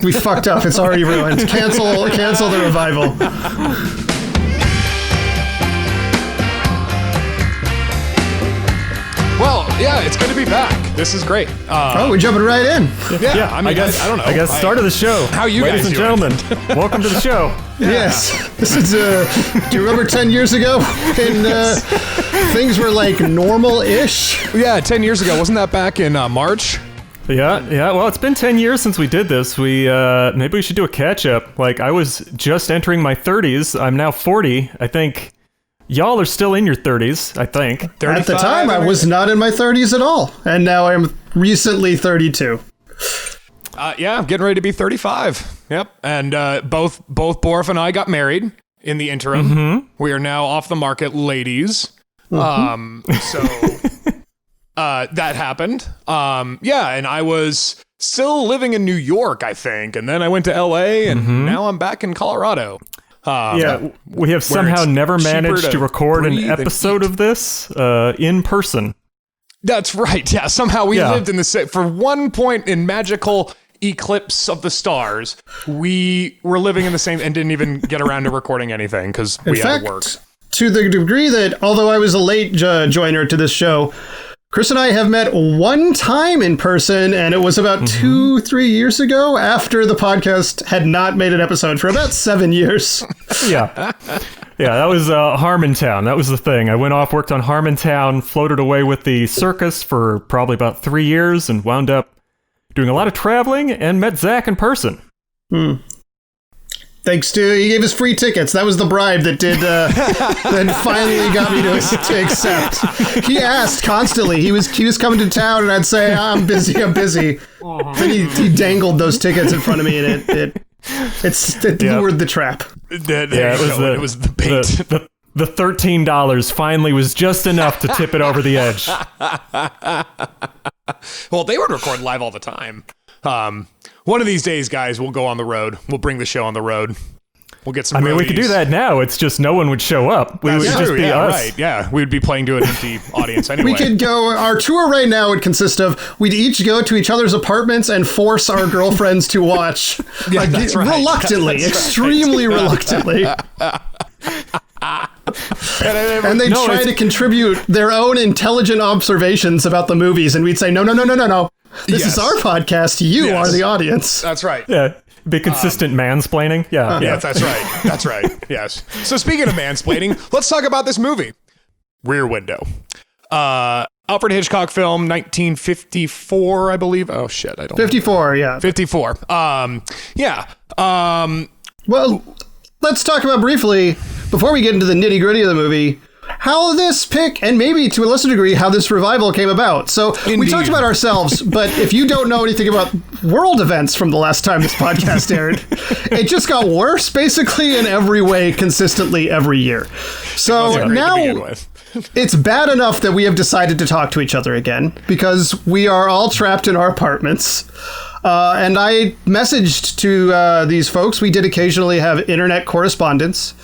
We fucked up. It's already ruined. Cancel the revival. Well, yeah, it's good to be back. This is great. We're jumping right in. Yeah, I mean, I don't know. I guess start of the show. How you Ladies guys and doing? gentlemen, welcome to the show. Yeah. Yes. This is, do you remember 10 years ago when things were like normal-ish? Yeah, 10 years ago. Wasn't that back in March? Yeah. Well, it's been 10 years since we did this. Maybe we should do a catch-up. Like, I was just entering my 30s. I'm now 40. I think y'all are still in your 30s, I think. At the time, I was not in my 30s at all. And now I'm recently 32. Yeah, I'm getting ready to be 35. Yep. And both Borif and I got married in the interim. Mm-hmm. We are now off the market, ladies. Mm-hmm. That happened. Yeah, and I was still living in New York, I think. And then I went to LA, and now I'm back in Colorado. We have somehow never managed to record an episode of this in person. That's right. Yeah, somehow we lived in the same. For one point in magical eclipse of the stars, we were living in the same and didn't even get around to recording anything because we had to work. To the degree that, although I was a late joiner to this show, Chris and I have met one time in person, and it was about 2-3 years ago after the podcast had not made an episode for about 7 years. Yeah, that was Harmontown. That was the thing. I went off, worked on Harmontown, floated away with the circus for probably about 3 years, and wound up doing a lot of traveling and met Zach in person. Thanks to, he gave us free tickets. That was the bribe that did, that finally got me to accept. He asked constantly. He was coming to town, and I'd say, I'm busy. Then he dangled those tickets in front of me, and it lured the trap. It was the bait. The $13 finally was just enough to tip it over the edge. Well, they would record live all the time. One of these days, guys, we'll go on the road. We'll bring the show on the road. We'll get some roadies. We could do that now. It's just no one would show up. We would just be us. Right, yeah. We would be playing to an empty audience anyway. We could go, our tour right now would consist of, we'd each go to each other's apartments and force our girlfriends to watch. That's right. Reluctantly, extremely reluctantly. And they'd try to contribute their own intelligent observations about the movies, and we'd say, no. This is our podcast. You are the audience. That's right. Yeah. Be consistent mansplaining. Yeah. Yeah, that's right. That's right. Yes. So speaking of mansplaining, let's talk about this movie. Rear Window. Alfred Hitchcock film, 1954, I believe. Oh, shit. I don't 54, yeah. 54. Yeah. Well, let's talk about briefly, before we get into the nitty-gritty of the movie, how this pick, and maybe to a lesser degree, how this revival came about. So we talked about ourselves, but if you don't know anything about world events from the last time this podcast aired, it just got worse, basically, in every way, consistently every year. So now it's bad enough that we have decided to talk to each other again, because we are all trapped in our apartments. And I messaged to these folks. We did occasionally have internet correspondence.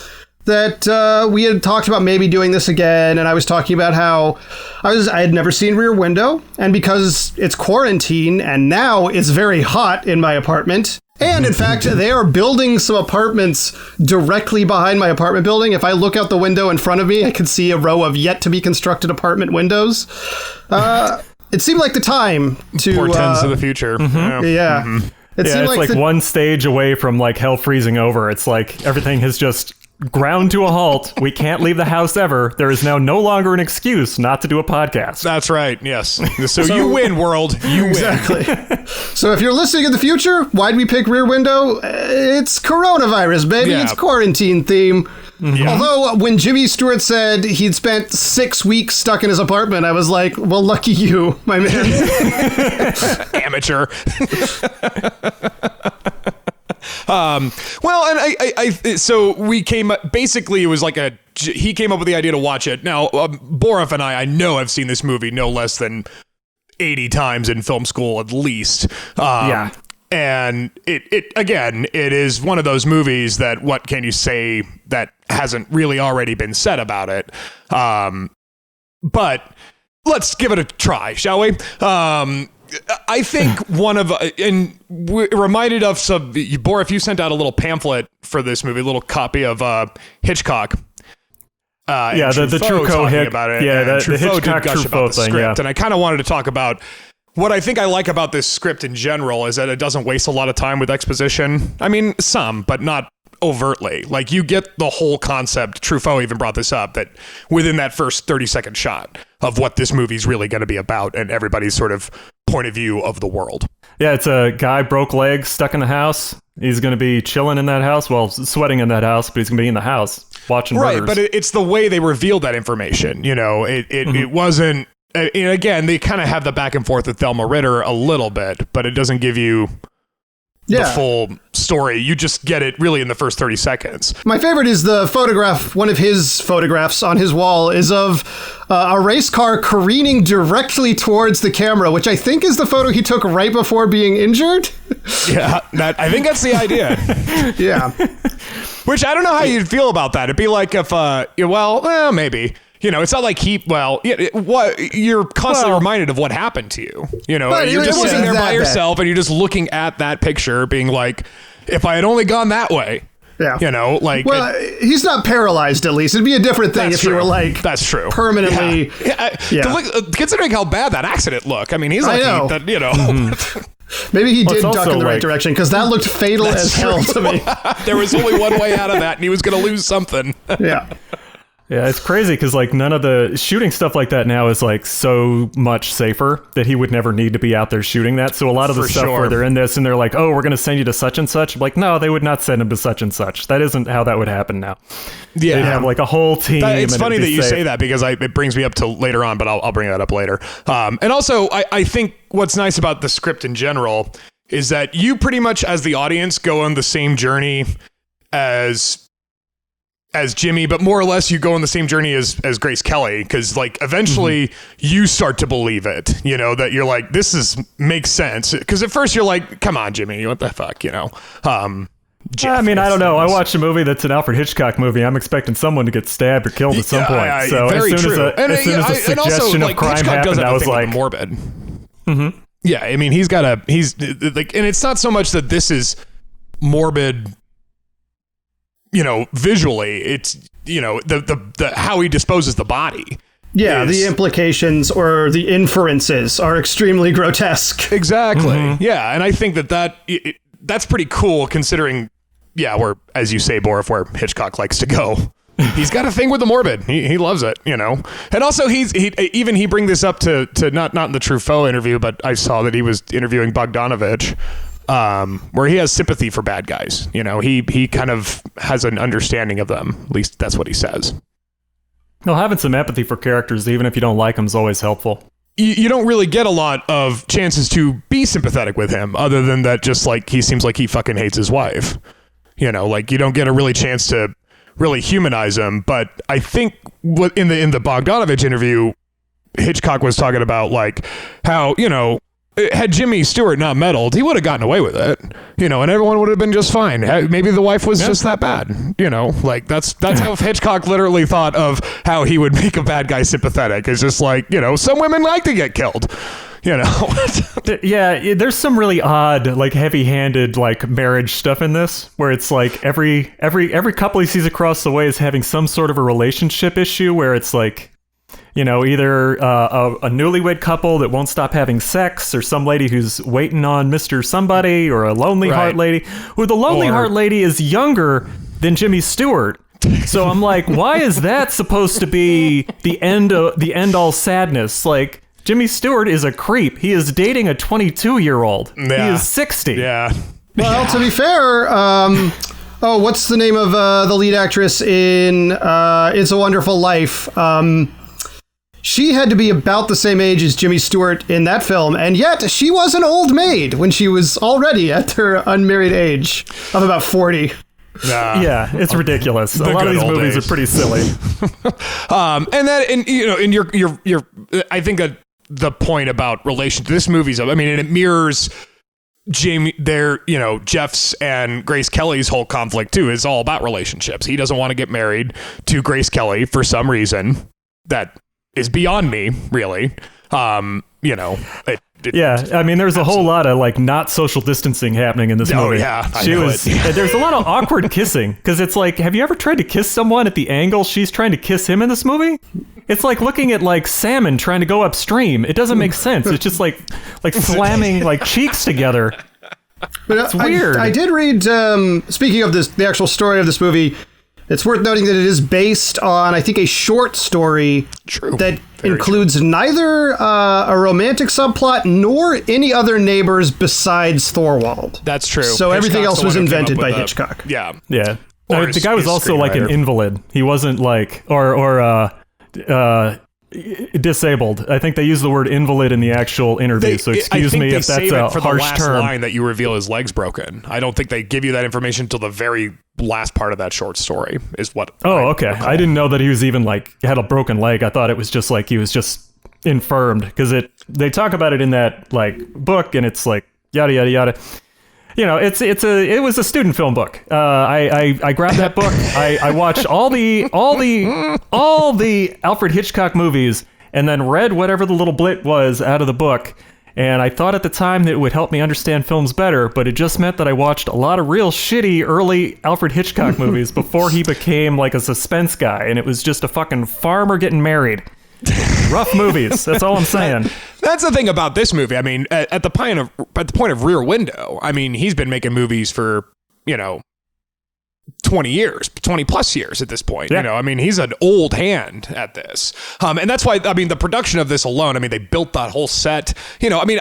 That we had talked about maybe doing this again, and I was talking about how I had never seen Rear Window, and because it's quarantine, and now it's very hot in my apartment, and in fact, they are building some apartments directly behind my apartment building. If I look out the window in front of me, I can see a row of yet-to-be-constructed apartment windows. It seemed like the time to... Portends of the future. Yeah. Mm-hmm. It's like one stage away from like hell freezing over. It's like everything has just ground to a halt. We can't leave the house ever. There is now no longer an excuse not to do a podcast. That's right. Yes. So you win, world. You win. Exactly. So if you're listening in the future, why'd we pick Rear Window? It's coronavirus, baby. Yeah. It's quarantine theme. Yeah. Although when Jimmy Stewart said he'd spent 6 weeks stuck in his apartment, I was like, well, lucky you, my man. Amateur. Well, and I so we came, basically it was like he came up with the idea to watch it. Now, Borif and I know have seen this movie no less than 80 times in film school at least. Yeah. And it is one of those movies that what can you say that hasn't really already been said about it. But let's give it a try, shall we? I think one of, and it reminded us of, Borif, you sent out a little pamphlet for this movie, a little copy of Hitchcock. The Truffaut hit about it. Yeah, the Truffaut Hitchcock did gush about the Truffaut thing. script, Yeah, and I kind of wanted to talk about what I think I like about this script in general is that it doesn't waste a lot of time with exposition. I mean, some, but not overtly. Like, you get the whole concept. Truffaut even brought this up, that within that first 30-second shot of what this movie's really going to be about and everybody's sort of point of view of the world. Yeah, it's a guy, broke legs, stuck in the house. He's going to be chilling in that house, well, sweating in that house, but he's going to be in the house watching murders. Right, but it's the way they revealed that information. You know, it wasn't... And again, they kind of have the back and forth with Thelma Ritter a little bit, but it doesn't give you the full story. You just get it really in the first 30 seconds. My favorite is the photograph. One of his photographs on his wall is of a race car careening directly towards the camera, which I think is the photo he took right before being injured. Yeah, I think that's the idea. Yeah. Which I don't know how you'd feel about that. It'd be like if, maybe. You know, it's not like you're constantly reminded of what happened to you. You know, you're just sitting there by yourself and you're just looking at that picture being like, if I had only gone that way. Yeah. You know, like... Well, he's not paralyzed, at least. It'd be a different thing if you were, like... That's true. Permanently... Considering how bad that accident looked. I mean, he's like... That, you know... Mm-hmm. Maybe he did duck in the right direction, because that looked fatal as hell to me. There was only one way out of that, and he was going to lose something. Yeah. Yeah, it's crazy because like none of the shooting stuff like that now is like so much safer that he would never need to be out there shooting that. So a lot of the stuff where they're in this and they're like, oh, we're going to send you to such and such. I'm like, no, they would not send him to such and such. That isn't how that would happen now. Yeah. They'd have like a whole team. It's funny that you say that because it brings me up to later on, but I'll bring that up later. And also, I think what's nice about the script in general is that you pretty much as the audience go on the same journey as Jimmy, but more or less you go on the same journey as Grace Kelly, because like eventually you start to believe it, you know, that you're like, this makes sense, because at first you're like, come on Jimmy, what the fuck, you know. I mean, I don't know, I watched a movie that's an Alfred Hitchcock movie, I'm expecting someone to get stabbed or killed at some point, so as soon as a suggestion of crime happened, I was like morbid. Mm-hmm. Yeah, I mean, he's like, and it's not so much that this is morbid, you know, visually, it's, you know, the how he disposes the body. Yeah, the implications or the inferences are extremely grotesque. Exactly. Mm-hmm. Yeah, and I think that's pretty cool considering, where, as you say, Borif, where Hitchcock likes to go. He's got a thing with the morbid. He loves it, you know. And also he bring this up to not in the Truffaut interview, but I saw that he was interviewing Bogdanovich. Where he has sympathy for bad guys. You know, he kind of has an understanding of them. At least that's what he says. Well, having some empathy for characters, even if you don't like them, is always helpful. You don't really get a lot of chances to be sympathetic with him, other than that just like he seems like he fucking hates his wife. You know, like you don't get a really chance to really humanize him. But I think what in the Bogdanovich interview, Hitchcock was talking about like how, you know, had Jimmy Stewart not meddled, he would have gotten away with it, you know, and everyone would have been just fine. Maybe the wife was just that bad, you know, like that's how Hitchcock literally thought of how he would make a bad guy sympathetic. It's just like, you know, some women like to get killed, you know. Yeah, there's some really odd, like heavy-handed, like marriage stuff in this, where it's like every couple he sees across the way is having some sort of a relationship issue where it's like, you know, either a newlywed couple that won't stop having sex, or some lady who's waiting on Mr. Somebody, or a lonely heart lady, who the lonely heart lady is younger than Jimmy Stewart. So I'm like, why is that supposed to be the end all sadness? Like, Jimmy Stewart is a creep. He is dating a 22-year-old. Yeah. He is 60. Yeah. Well, to be fair, what's the name of the lead actress in It's a Wonderful Life? She had to be about the same age as Jimmy Stewart in that film, and yet she was an old maid when she was already at her unmarried age of about 40. Yeah, it's ridiculous. A lot of these movies are pretty silly. And your I think that the point about relation to this movie's, I mean, and it mirrors Jeff's and Grace Kelly's whole conflict too. Is all about relationships. He doesn't want to get married to Grace Kelly for some reason that is beyond me, really. You know, yeah, I mean, there's a whole lot of like not social distancing happening in this movie. Yeah, there's a lot of awkward kissing because it's like, have you ever tried to kiss someone at the angle she's trying to kiss him in this movie? It's like looking at like salmon trying to go upstream. It doesn't make sense. It's just like slamming like cheeks together. But it's weird. I did read, speaking of the actual story of this movie, it's worth noting that it is based on, I think, a short story that includes neither a romantic subplot nor any other neighbors besides Thorwald. That's true. So everything else was invented by Hitchcock. Yeah. Yeah. No, the guy was also like an invalid. He wasn't like, or disabled. I think they use the word invalid in the actual interview. So excuse me if that's a harsh term. Line that you reveal his leg's broken. I don't think they give you that information until the very last part of that short story is what. Oh, okay. I didn't know that he was even like had a broken leg. I thought it was just like he was just infirmed because they talk about it in that like book and it's like yada yada yada. You know, it was a student film book. I grabbed that book. I watched all the Alfred Hitchcock movies and then read whatever the little blit was out of the book. And I thought at the time that it would help me understand films better, but it just meant that I watched a lot of real shitty early Alfred Hitchcock movies before he became like a suspense guy. And it was just a fucking farmer getting married. Rough movies. That's all I'm saying. That's the thing about this movie. I mean, at the point of Rear Window, I mean, he's been making movies for 20 plus years at this point. Yeah. You know, I mean, he's an old hand at this, and that's why. I mean, the production of this alone. I mean, they built that whole set. You know, I mean,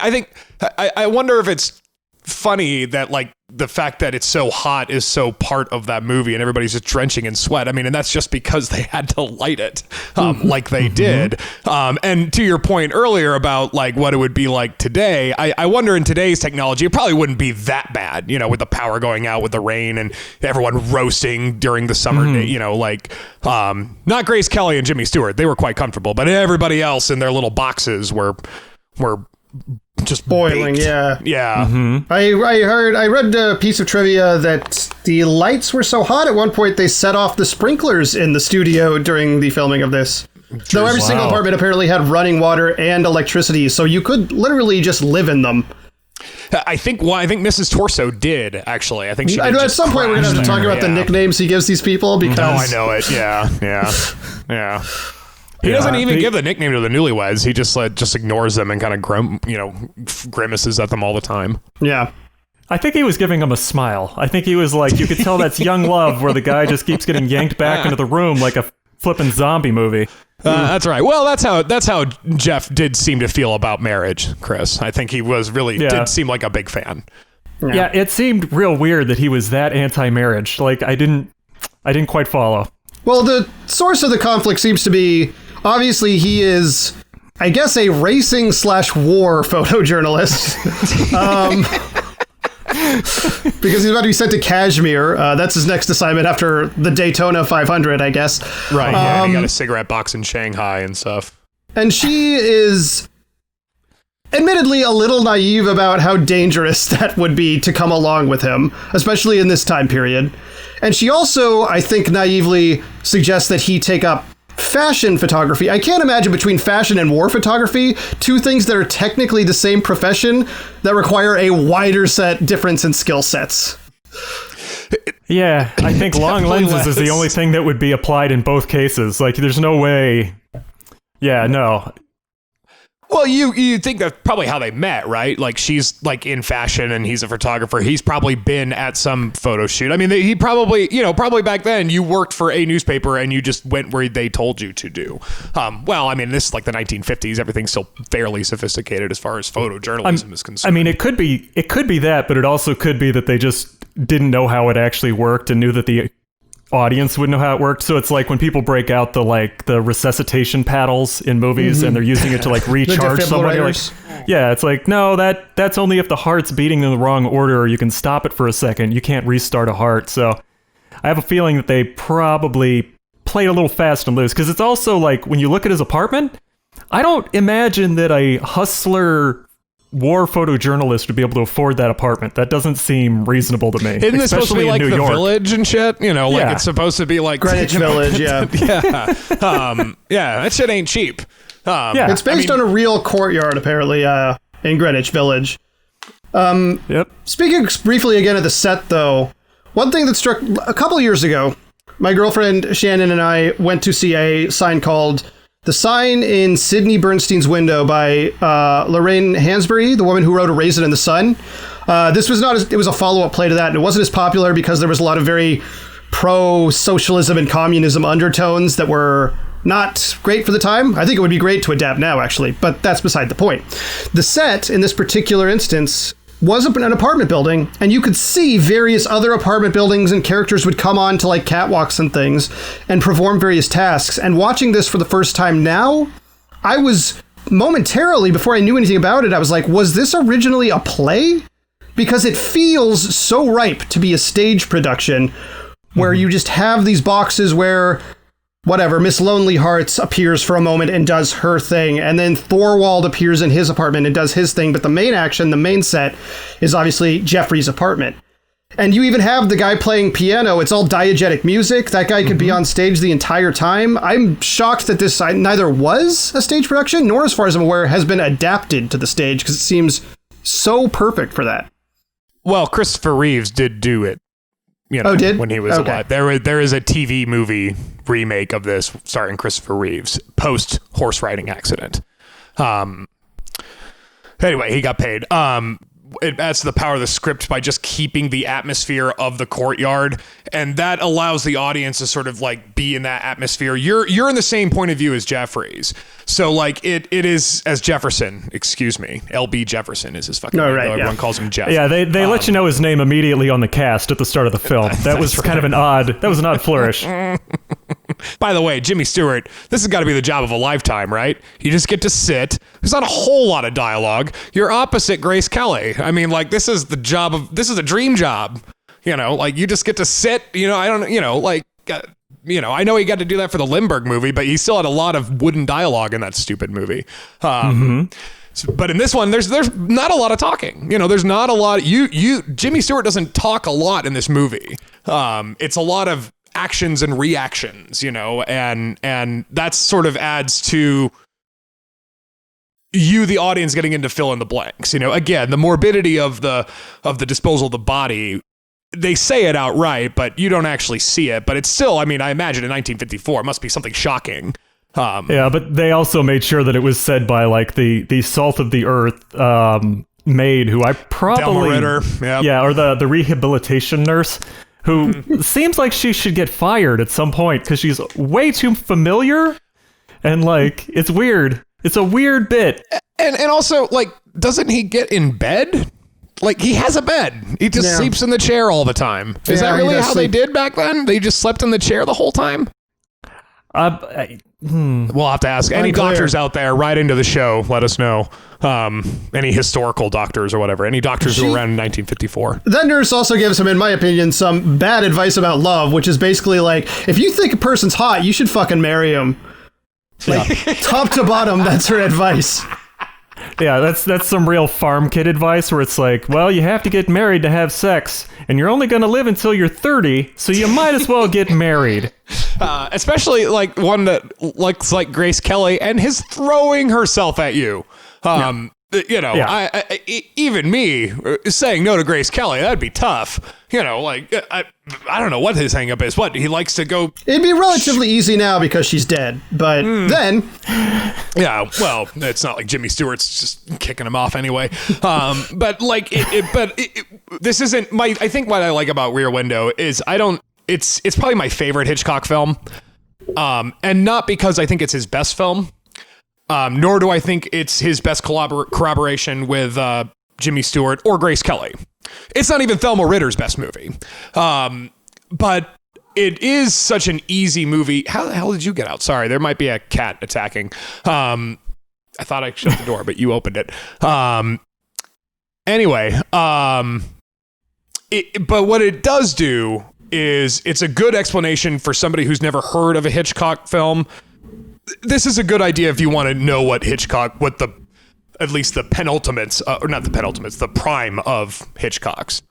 I wonder if it's funny that like the fact that it's so hot is so part of that movie and everybody's just drenching in sweat. I mean, and that's just because they had to light it like they did. And to your point earlier about like what it would be like today, I wonder in today's technology, it probably wouldn't be that bad, you know, with the power going out with the rain and everyone roasting during the summer day, you know, like not Grace Kelly and Jimmy Stewart. They were quite comfortable, but everybody else in their little boxes were just boiling. baked. Yeah. Mm-hmm. I read a piece of trivia that the lights were so hot at one point they set off the sprinklers in the studio during the filming of this. Though every single apartment apparently had running water and electricity, so you could literally just live in them. I think Mrs. Torso did actually. I think she did. At some point we're gonna have to talk about the nicknames he gives these people because. Oh, I know it. Yeah. He doesn't even give the nickname to the newlyweds. He just ignores them and kind of grimaces at them all the time. Yeah. I think he was giving them a smile. I think he was like, you could tell that's young love where the guy just keeps getting yanked back into the room like a flippin' zombie movie. That's right. Well, that's how Jeff did seem to feel about marriage, Chris. I think he was did seem like a big fan. Yeah, it seemed real weird that he was that anti-marriage. Like I didn't quite follow. Well, the source of the conflict seems to be, obviously he is, I guess, a racing/war photojournalist. Because he's about to be sent to Kashmir. That's his next assignment after the Daytona 500, I guess. Right, yeah, he got a cigarette box in Shanghai and stuff. And she is admittedly a little naive about how dangerous that would be to come along with him, especially in this time period. And she also, I think, naively suggests that he take up fashion photography. I can't imagine between fashion and war photography, two things that are technically the same profession that require a wider set difference in skill sets. Yeah, I think long lenses is the only thing that would be applied in both cases. Like, there's no way. Yeah, no. Well, you think that's probably how they met, right? Like she's like in fashion and he's a photographer. He's probably been at some photo shoot. I mean, he probably back then you worked for a newspaper and you just went where they told you to do. Well, I mean, this is like the 1950s. Everything's still fairly sophisticated as far as photojournalism is concerned. I mean, it could be that, but it also could be that they just didn't know how it actually worked and knew that the audience would know how it worked. So it's like when people break out the resuscitation paddles in movies and they're using it to like recharge someone. Like, yeah, it's like, no, that's only if the heart's beating in the wrong order. You can stop it for a second. You can't restart a heart. So I have a feeling that they probably played a little fast and loose because it's also like when you look at his apartment, I don't imagine that a hustler war photojournalist would be able to afford that apartment. That doesn't seem reasonable to me. Isn't this supposed to be like the Village and shit? You know, like it's supposed to be like Greenwich Village, yeah. Yeah, that shit ain't cheap. It's based on a real courtyard, apparently, in Greenwich Village. Yep. Speaking briefly again of the set, though, one thing that struck a couple of years ago, my girlfriend Shannon and I went to see a sign called The Sign in Sidney Bernstein's Window by Lorraine Hansberry, the woman who wrote A Raisin in the Sun. This was it was a follow-up play to that, and it wasn't as popular because there was a lot of very pro-socialism and communism undertones that were not great for the time. I think it would be great to adapt now, actually, but that's beside the point. The set, in this particular instance, was an apartment building, and you could see various other apartment buildings, and characters would come on to like catwalks and things and perform various tasks. And watching this for the first time now, I was momentarily, before I knew anything about it, I was like, was this originally a play? Because it feels so ripe to be a stage production where you just have these boxes where whatever, Miss Lonely Hearts appears for a moment and does her thing, and then Thorwald appears in his apartment and does his thing, but the main action, the main set, is obviously Jeffrey's apartment. And you even have the guy playing piano. It's all diegetic music. That guy could be on stage the entire time. I'm shocked that this neither was a stage production, nor, as far as I'm aware, has been adapted to the stage, because it seems so perfect for that. Well, Christopher Reeves did do it. When he was alive. There is a TV movie remake of this starring Christopher Reeves post horse riding accident. Anyway, he got paid. It adds to the power of the script by just keeping the atmosphere of the courtyard, and that allows the audience to sort of like be in that atmosphere. You're in the same point of view as Jeffries, so like it is as Jefferson. Excuse me, LB Jefferson is his fucking name. Right, everyone calls him Jeff. Yeah, they let you know his name immediately on the cast at the start of the film. That was kind of an odd flourish. By the way, Jimmy Stewart, this has got to be the job of a lifetime, right? You just get to sit. There's not a whole lot of dialogue. You're opposite Grace Kelly. I mean, like, this is a dream job. Like, you just get to sit, I know he got to do that for the Lindbergh movie, but he still had a lot of wooden dialogue in that stupid movie. But in this one, there's not a lot of talking. There's not a lot. Jimmy Stewart doesn't talk a lot in this movie. It's a lot of actions and reactions, and that sort of adds to you, the audience, getting into fill in the blanks. Again, the morbidity of the disposal of the body, they say it outright, but you don't actually see it. But it's still, I imagine in 1954, it must be something shocking. Yeah, but they also made sure that it was said by like the salt of the earth maid, who I probably Delma Ritter, or the rehabilitation nurse, who seems like she should get fired at some point because she's way too familiar, and like it's weird. It's a weird bit. And also, like, doesn't he get in bed? Like, he has a bed. He just sleeps in the chair all the time. Is that really how they did back then? They just slept in the chair the whole time? We'll have to ask. Any doctors out there, write into the show. Let us know. Any historical doctors or whatever. Any doctors who were around in 1954. That nurse also gives him, in my opinion, some bad advice about love, which is basically like, if you think a person's hot, you should fucking marry him. Like, top to bottom, that's her advice. Yeah, that's some real farm kid advice where it's like, well, you have to get married to have sex, and you're only going to live until you're 30, so you might as well get married. Especially like one that looks like Grace Kelly and is throwing herself at you. Even me saying no to Grace Kelly, that'd be tough. I don't know what his hang up is. What, he likes to go... It'd be relatively easy now because she's dead, but then... Yeah, well, it's not like Jimmy Stewart's just kicking him off anyway. This isn't... I think what I like about Rear Window is it's probably my favorite Hitchcock film. And not because I think it's his best film, nor do I think it's his best corroboration with Jimmy Stewart or Grace Kelly. It's not even Thelma Ritter's best movie. But it is such an easy movie. How the hell did you get out? Sorry, there might be a cat attacking. I thought I shut the door, but you opened it. Anyway, but what it does do is it's a good explanation for somebody who's never heard of a Hitchcock film. This is a good idea if you want to know what at least the penultimates, or not the penultimates, the prime of Hitchcock's.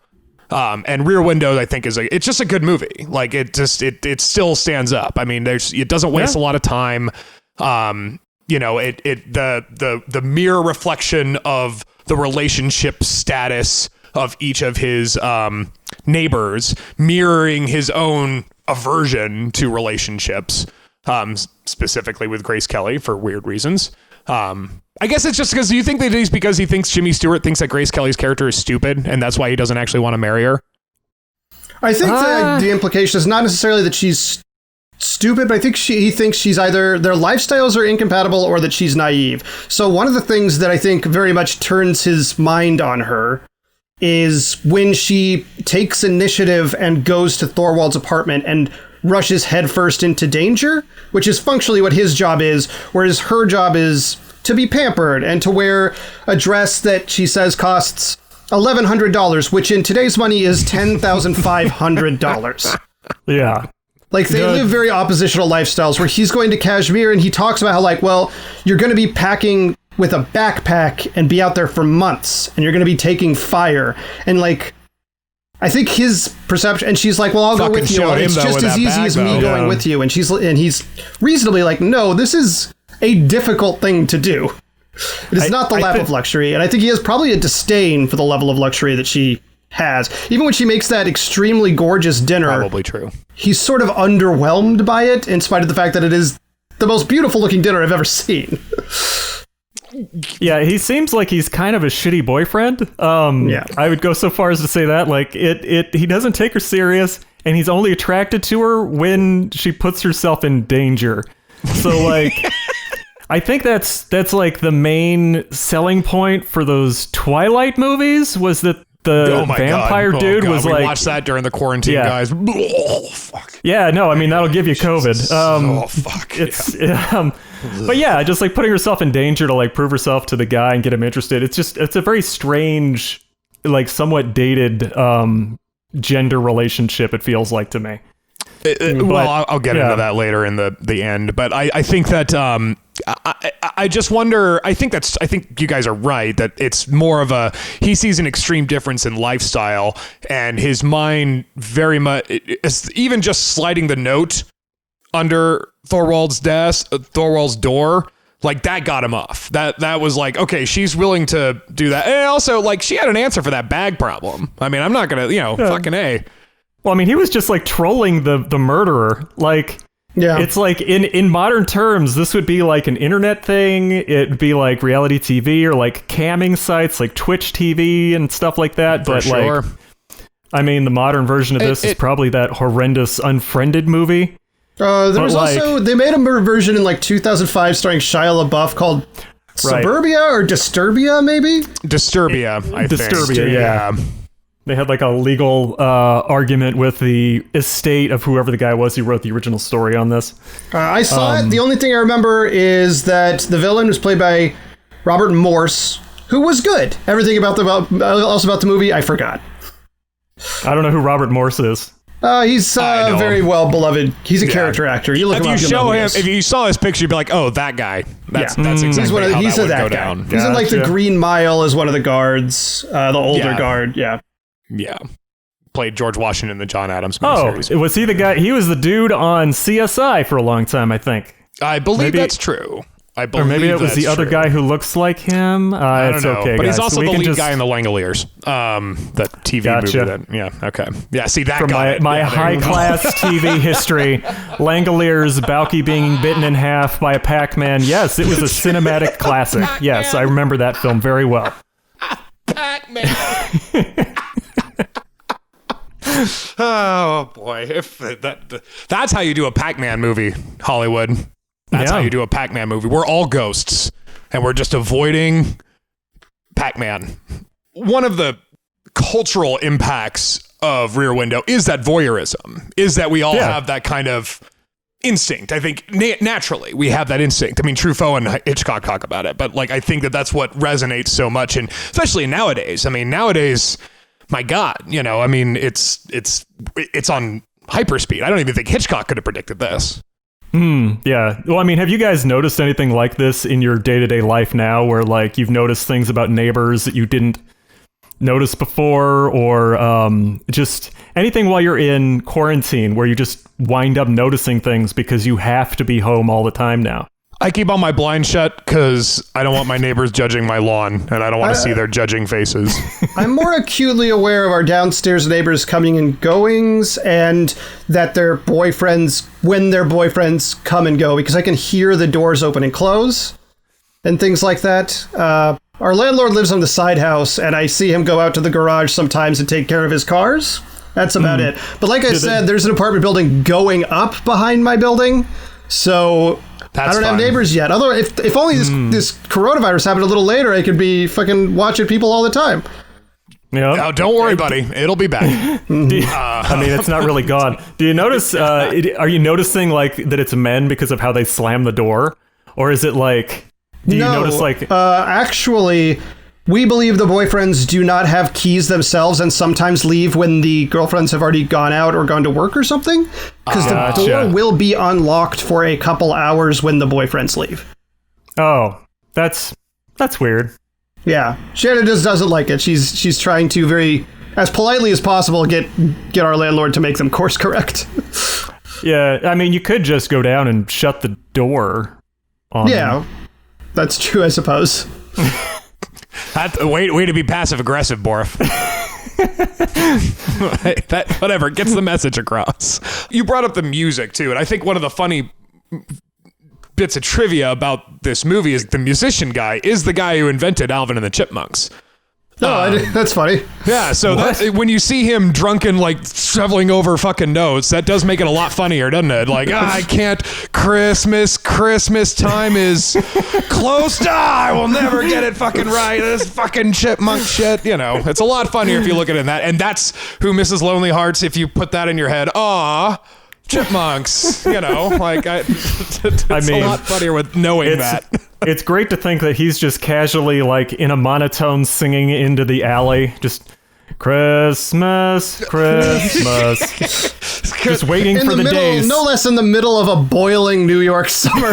And Rear Window, I think, it's just a good movie. Like, it still stands up. I mean, it doesn't waste a lot of time. the mirror reflection of the relationship status of each of his neighbors, mirroring his own aversion to relationships, specifically with Grace Kelly for weird reasons. I guess it's just because you think that he's because he thinks Jimmy Stewart thinks that Grace Kelly's character is stupid, and that's why he doesn't actually want to marry her. I think the implication is not necessarily that she's stupid, but I think he thinks she's either their lifestyles are incompatible or that she's naive. So one of the things that I think very much turns his mind on her is when she takes initiative and goes to Thorwald's apartment and rushes headfirst into danger, which is functionally what his job is, whereas her job is to be pampered and to wear a dress that she says costs $1,100, which in today's money is $10,500. Yeah. Like, they live very oppositional lifestyles where he's going to Kashmir and he talks about how, like, well, you're going to be packing with a backpack and be out there for months and you're going to be taking fire. And, like, I think his perception, and she's like, well, I'll go with you. It's just as easy as me going with you. And he's reasonably like, no, this is a difficult thing to do. It is not the lap of luxury. And I think he has probably a disdain for the level of luxury that she has. Even when she makes that extremely gorgeous dinner. Probably true. He's sort of underwhelmed by it, in spite of the fact that it is the most beautiful looking dinner I've ever seen. Yeah, he seems like he's kind of a shitty boyfriend. Yeah. I would go so far as to say that, like, he doesn't take her serious, and he's only attracted to her when she puts herself in danger. So, like, I think that's like the main selling point for those Twilight movies, was that the vampire dude was like... We watched that during the quarantine, guys. Oh, fuck. Yeah, no, I mean, that'll give you COVID. Fuck. But yeah, just like putting herself in danger to like prove herself to the guy and get him interested. It's a very strange, like somewhat dated gender relationship, it feels like to me. Well, I'll get into that later in the end. But I think that I just wonder. I think you guys are right that it's more of a he sees an extreme difference in lifestyle, and his mind very much even just sliding the note under Thorwald's door. Like, that got him off. That was like, okay, she's willing to do that. And also, like, she had an answer for that bag problem. I mean, I'm not gonna, fucking A. Well, I mean, he was just like trolling the murderer. Like, yeah, it's like in modern terms, this would be like an internet thing. It'd be like reality TV or like camming sites like Twitch TV and stuff like that. But like, I mean, the modern version of this is probably that horrendous Unfriended movie. There was also, they made a version in like 2005 starring Shia LaBeouf called Suburbia or Disturbia, maybe? Disturbia, I think. Disturbia, yeah. They had like a legal argument with the estate of whoever the guy was who wrote the original story on this. I saw it. The only thing I remember is that the villain was played by Robert Morse, who was good. Everything else about the movie, I forgot. I don't know who Robert Morse is. He's very well beloved. He's a character actor. You look him up. If you saw his picture, you'd be like, "Oh, that guy." That's exactly how that would go down. He's in like the Green Mile as one of the guards, the older guard. Yeah. Yeah. Played George Washington in the John Adams miniseries. Oh, was he the guy? He was the dude on CSI for a long time, I think. I believe that's true. Or maybe it was the other guy who looks like him. I don't know. Okay, but guys. He's also the lead guy in the Langoliers. That TV movie. Okay. Yeah, see, that guy. From my high-class TV history, Langoliers, Balky being bitten in half by a Pac-Man. Yes, it was a cinematic classic. Yes, I remember that film very well. Pac-Man. Oh, boy. That's how you do a Pac-Man movie, Hollywood. That's how you do a Pac-Man movie. We're all ghosts, and we're just avoiding Pac-Man. One of the cultural impacts of Rear Window is that voyeurism, is that we all have that kind of instinct. I think naturally we have that instinct. I mean, Truffaut and Hitchcock talk about it, but like I think that's what resonates so much, and especially nowadays. I mean, nowadays, my God, I mean, it's on hyperspeed. I don't even think Hitchcock could have predicted this. Yeah. Well, I mean, have you guys noticed anything like this in your day-to-day life now where like you've noticed things about neighbors that you didn't notice before, or just anything while you're in quarantine where you just wind up noticing things because you have to be home all the time now? I keep all my blinds shut because I don't want my neighbors judging my lawn, and I don't want to see their judging faces. I'm more acutely aware of our downstairs neighbors coming and goings, and that their boyfriends, when their boyfriends come and go, because I can hear the doors open and close and things like that. Our landlord lives on the side house, and I see him go out to the garage sometimes and take care of his cars. That's about it. But like I said, there's an apartment building going up behind my building, so... I don't have neighbors yet. Although, if only this coronavirus happened a little later, I could be fucking watching people all the time. Yeah. Oh, don't worry, buddy. It'll be back. I mean, it's not really gone. Do you notice? Are you noticing like that it's men because of how they slam the door, or is it like? Do you notice like? Actually, we believe the boyfriends do not have keys themselves and sometimes leave when the girlfriends have already gone out or gone to work or something. Because the door will be unlocked for a couple hours when the boyfriends leave. Oh, that's weird. Yeah. Shannon just doesn't like it. She's trying to very, as politely as possible, get our landlord to make them course correct. Yeah, I mean, you could just go down and shut the door on them. That's true, I suppose. Way to be passive aggressive, Borf. Whatever, gets the message across. You brought up the music too, and I think one of the funny bits of trivia about this movie is the musician guy is the guy who invented Alvin and the Chipmunks. That's funny. Yeah, so when you see him drunken, like, shoveling over fucking notes, that does make it a lot funnier, doesn't it? Like, I can't, Christmas time is close to, I will never get it fucking right, this fucking chipmunk shit, you know. It's a lot funnier if you look at it in that, and that's who Mrs. Lonely Hearts, if you put that in your head, Chipmunks, you know, like, it's a lot funnier with knowing that. It's great to think that he's just casually, like, in a monotone singing into the alley, just Christmas, just waiting for the days. No less in the middle of a boiling New York summer.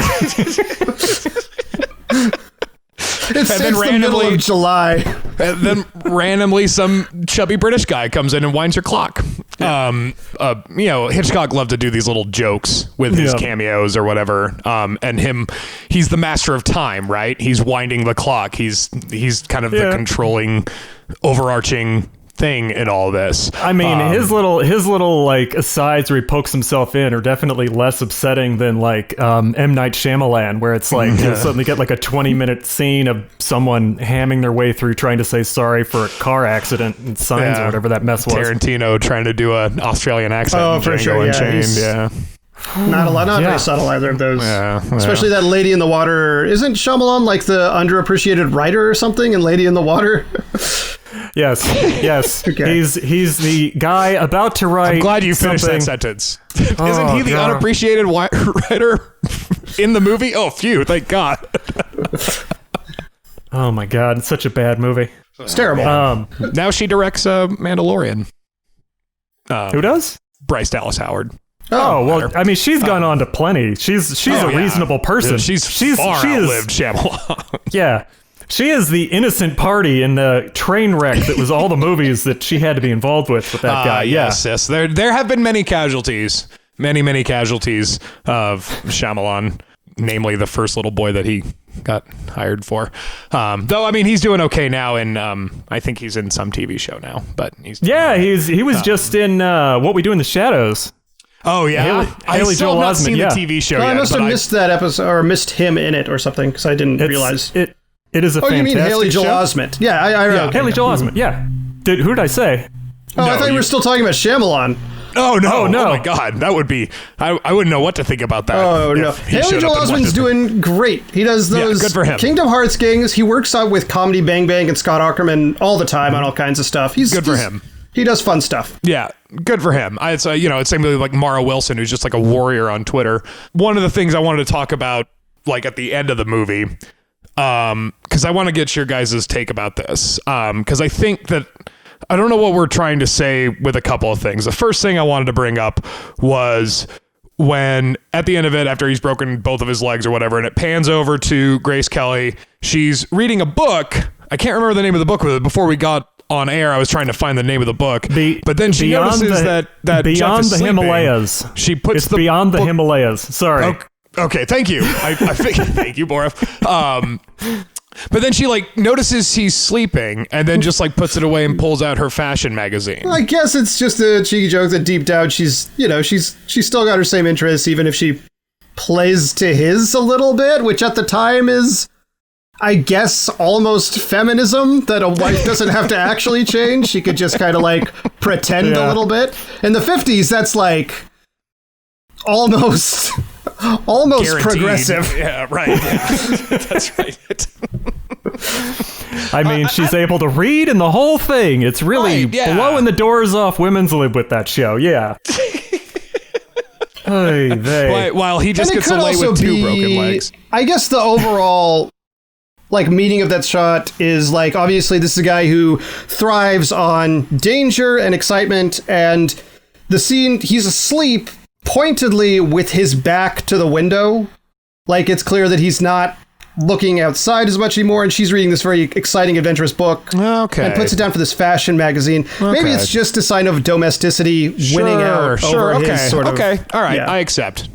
It's the middle of July. And then randomly some chubby British guy comes in and winds your clock. You know, Hitchcock loved to do these little jokes with his cameos or whatever. And he's the master of time, right? He's winding the clock. He's kind of the controlling, overarching thing in all this. I mean, his little like asides where he pokes himself in are definitely less upsetting than like M. Night Shyamalan, where it's like you'll suddenly get like a 20-minute scene of someone hamming their way through trying to say sorry for a car accident and signs or whatever that mess was. Tarantino trying to do an Australian accent. Oh, for sure. Yeah. Not very subtle either of those. Especially that Lady in the Water. Isn't Shyamalan like the underappreciated writer or something in Lady in the Water? Yes. Okay. He's the guy about to write. I'm glad you finished that sentence. Isn't he the unappreciated writer in the movie? Oh, phew! Thank God. Oh my God! It's such a bad movie. It's terrible. Now she directs Mandalorian. Who does? Bryce Dallas Howard. Oh well, I mean, she's gone on to plenty. She's a reasonable person. Yeah, she's far outlived Shyamalan. Yeah. She is the innocent party in the train wreck that was all the movies that she had to be involved with that guy. Yes. There have been many casualties, many casualties of Shyamalan, namely the first little boy that he got hired for. Though, I mean, he's doing okay now, and I think he's in some TV show now. But he was just in What We Do in the Shadows. Oh yeah, I still have not seen the TV show yet. I must have missed that episode or missed him in it or something because I didn't realize It is a fantastic you mean Haley Joel show? Osment? Yeah, I Haley Joel Osment. Yeah. Who did I say? Oh, no, I thought you were still talking about Shyamalan. Oh no! Oh my God, that would be. I wouldn't know what to think about that. Oh no! Haley Joel Osment's doing great. He does those good for him. Kingdom Hearts games. He works out with Comedy Bang Bang and Scott Aukerman all the time on all kinds of stuff. He's good for him. He does fun stuff. Yeah, good for him. It's it's same with like Mara Wilson, who's just like a warrior on Twitter. One of the things I wanted to talk about, like at the end of the movie, because I want to get your guys' take about this, because I think that I don't know what we're trying to say with a couple of things. The first thing I wanted to bring up was when at the end of it, after he's broken both of his legs or whatever, and it pans over to Grace Kelly, she's reading a book. I can't remember the name of the book. Before we got on air, I was trying to find the name of the book, but then she notices that Beyond Jeff is the sleeping. Himalayas. She puts Beyond the Himalayas. Sorry. Okay, thank you. I think thank you, Borif. But then she like notices he's sleeping and then just like puts it away and pulls out her fashion magazine. Well, I guess it's just a cheeky joke that deep down she's still got her same interests, even if she plays to his a little bit, which at the time is, I guess, almost feminism, that a wife doesn't have to actually change. She could just kind of like pretend a little bit. In the 50s, that's like almost Guaranteed. Progressive. Yeah, right. Yeah. That's right. I mean, she's able to read and the whole thing. It's really blowing the doors off women's lib with that show. Yeah. While he just gets to lay with two broken legs. I guess the overall like meaning of that shot is like, obviously this is a guy who thrives on danger and excitement, and the scene, he's asleep pointedly with his back to the window. Like, it's clear that he's not looking outside as much anymore, and she's reading this very exciting, adventurous book. Okay. And puts it down for this fashion magazine. Okay. Maybe it's just a sign of domesticity winning out over his sort of... Okay, all right, yeah. I accept.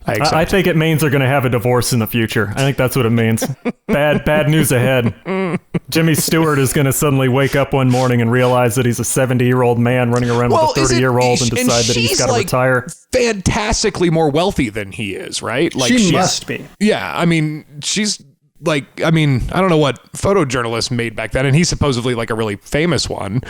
I think it means they're going to have a divorce in the future. I think that's what it means. Bad news ahead. Jimmy Stewart is going to suddenly wake up one morning and realize that he's a 70-year-old man running around with a 30-year-old and decide that he's got to retire. Fantastically more wealthy than he is, right? Like she must be. Yeah, I mean, she's like, I don't know what photojournalists made back then, and he's supposedly like a really famous one.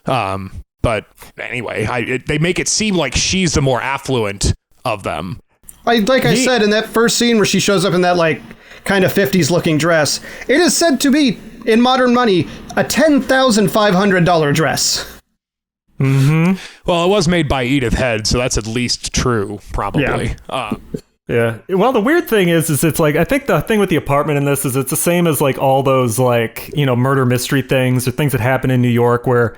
But anyway, they make it seem like she's the more affluent of them. I said, in that first scene where she shows up in that, like, kind of 50s looking dress, it is said to be, in modern money, a $10,500 dress. Mm-hmm. Well, it was made by Edith Head, so that's at least true, probably. Yeah. Well, the weird thing is it's like, I think the thing with the apartment in this is it's the same as, like, all those, like, murder mystery things or things that happen in New York where,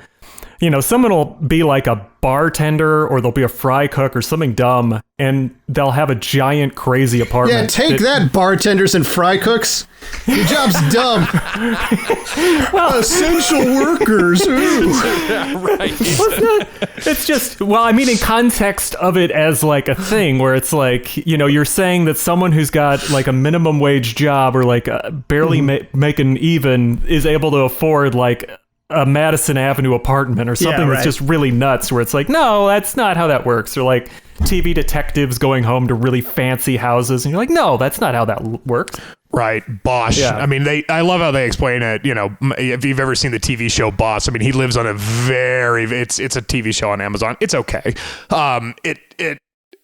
someone will be like a bartender or they'll be a fry cook or something dumb, and they'll have a giant crazy apartment. Yeah, take that, bartenders and fry cooks. Your job's dumb. Well, essential workers. Ooh. Yeah, right. It's just, in context of it as like a thing where it's like, you're saying that someone who's got like a minimum wage job or like barely making even is able to afford like a Madison Avenue apartment or something that's just really nuts, where it's like, no, that's not how that works. Or like TV detectives going home to really fancy houses, and you're like, no, that's not how that works. Right, Bosch. Yeah. I mean, I love how they explain it. If you've ever seen the TV show Boss, I mean, he lives on it's a TV show on Amazon. It's okay. And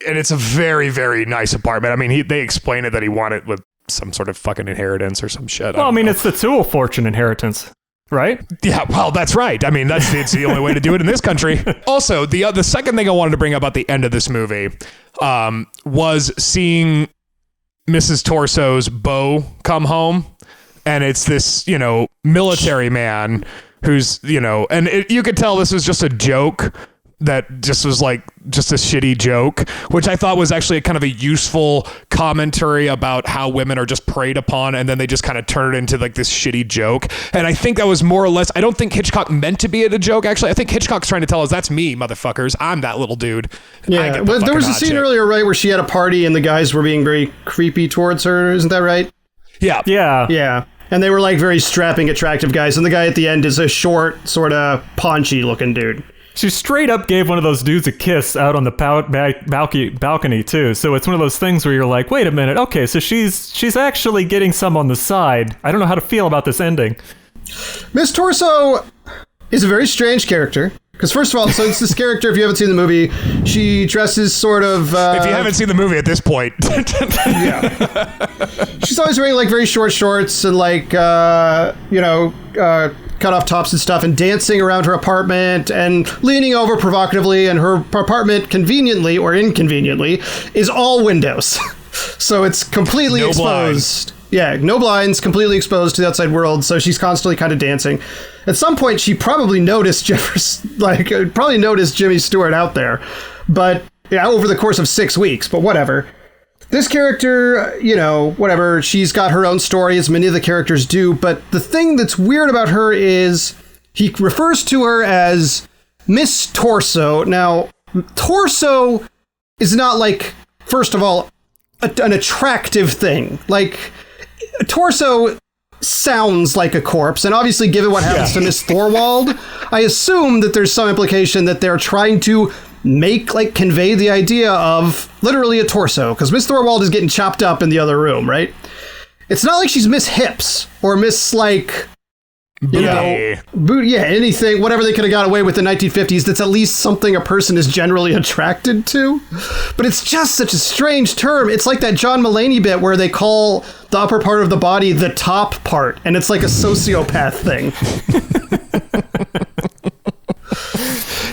it's a very, very nice apartment. I mean, they explain it that he won it with some sort of fucking inheritance or some shit. Well, it's the Tool fortune inheritance. Right? Yeah, well, that's right. I mean, it's the only way to do it in this country. Also, the second thing I wanted to bring up at the end of this movie was seeing Mrs. Torso's beau come home. And it's this, military man who's, and you could tell this was just a joke that just was like just a shitty joke, which I thought was actually a kind of a useful commentary about how women are just preyed upon, and then they just kind of turn it into like this shitty joke. And I think that was more or less, I don't think Hitchcock meant to be a joke, actually. I think Hitchcock's trying to tell us, that's me, motherfuckers. I'm that little dude. Yeah, well, there was a scene earlier, right, where she had a party and the guys were being very creepy towards her. Isn't that right? Yeah. Yeah. And they were like very strapping, attractive guys. And the guy at the end is a short, sort of paunchy looking dude. She straight up gave one of those dudes a kiss out on the balcony too. So it's one of those things where you're like, wait a minute. Okay, so she's actually getting some on the side. I don't know how to feel about this ending. Miss Torso is a very strange character. Because first of all, so it's this character, if you haven't seen the movie, she dresses sort of... if you haven't seen the movie at this point. Yeah. She's always wearing like very short shorts and like, cut off tops and stuff, and dancing around her apartment and leaning over provocatively, and her apartment, conveniently or inconveniently, is all windows. So it's completely exposed. Yeah, no blinds, completely exposed to the outside world, so she's constantly kind of dancing. At some point, she probably noticed Jimmy Stewart out there, but over the course of 6 weeks, but whatever. This character, whatever, she's got her own story, as many of the characters do, but the thing that's weird about her is he refers to her as Miss Torso. Now, torso is not like, first of all, an attractive thing. Like, a torso sounds like a corpse, and obviously given what happens to Miss Thorwald, I assume that there's some implication that they're trying to convey the idea of literally a torso, because Miss Thorwald is getting chopped up in the other room, right? It's not like she's Miss Hips or Miss, like, anything, whatever they could have got away with in the 1950s that's at least something a person is generally attracted to. But it's just such a strange term. It's like that John Mulaney bit where they call the upper part of the body the top part, and it's like a sociopath thing.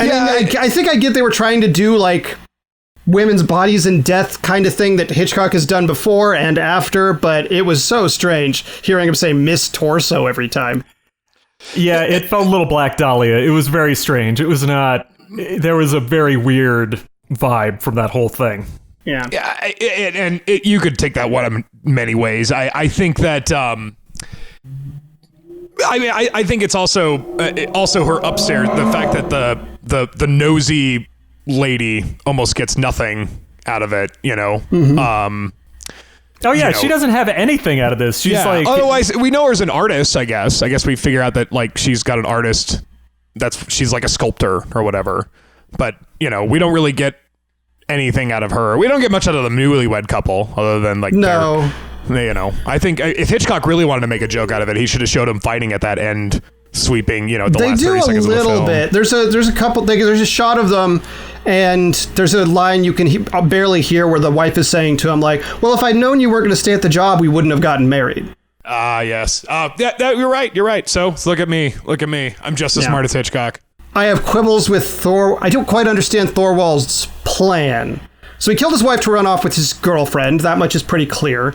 I think I get they were trying to do like women's bodies in death kind of thing that Hitchcock has done before and after, but it was so strange hearing him say Miss Torso every time. Yeah, it felt a little Black Dahlia. It was very strange. It was not... There was a very weird vibe from that whole thing. Yeah. And you could take that one in many ways. I think that... I think it's also her upstairs. The fact that the nosy lady almost gets nothing out of it, you know? Mm-hmm. Oh yeah, she doesn't have anything out of this. She's like... Otherwise, we know her as an artist, I guess. I guess we figure out that, like, she's got an artist. She's like a sculptor or whatever. But, you know, we don't really get anything out of her. We don't get much out of the newlywed couple, other than, like, no. You know, I think if Hitchcock really wanted to make a joke out of it, he should have showed him fighting at that end, sweeping, you know, the last 30 seconds of the film. They do a little bit. There's a couple, there's a shot of them, and there's a line you can barely hear where the wife is saying to him, like, well, if I'd known you weren't going to stay at the job, we wouldn't have gotten married. Yes. You're right. So look at me. I'm just as smart as Hitchcock. I have quibbles with Thor. I don't quite understand Thorwald's plan. So he killed his wife to run off with his girlfriend. That much is pretty clear.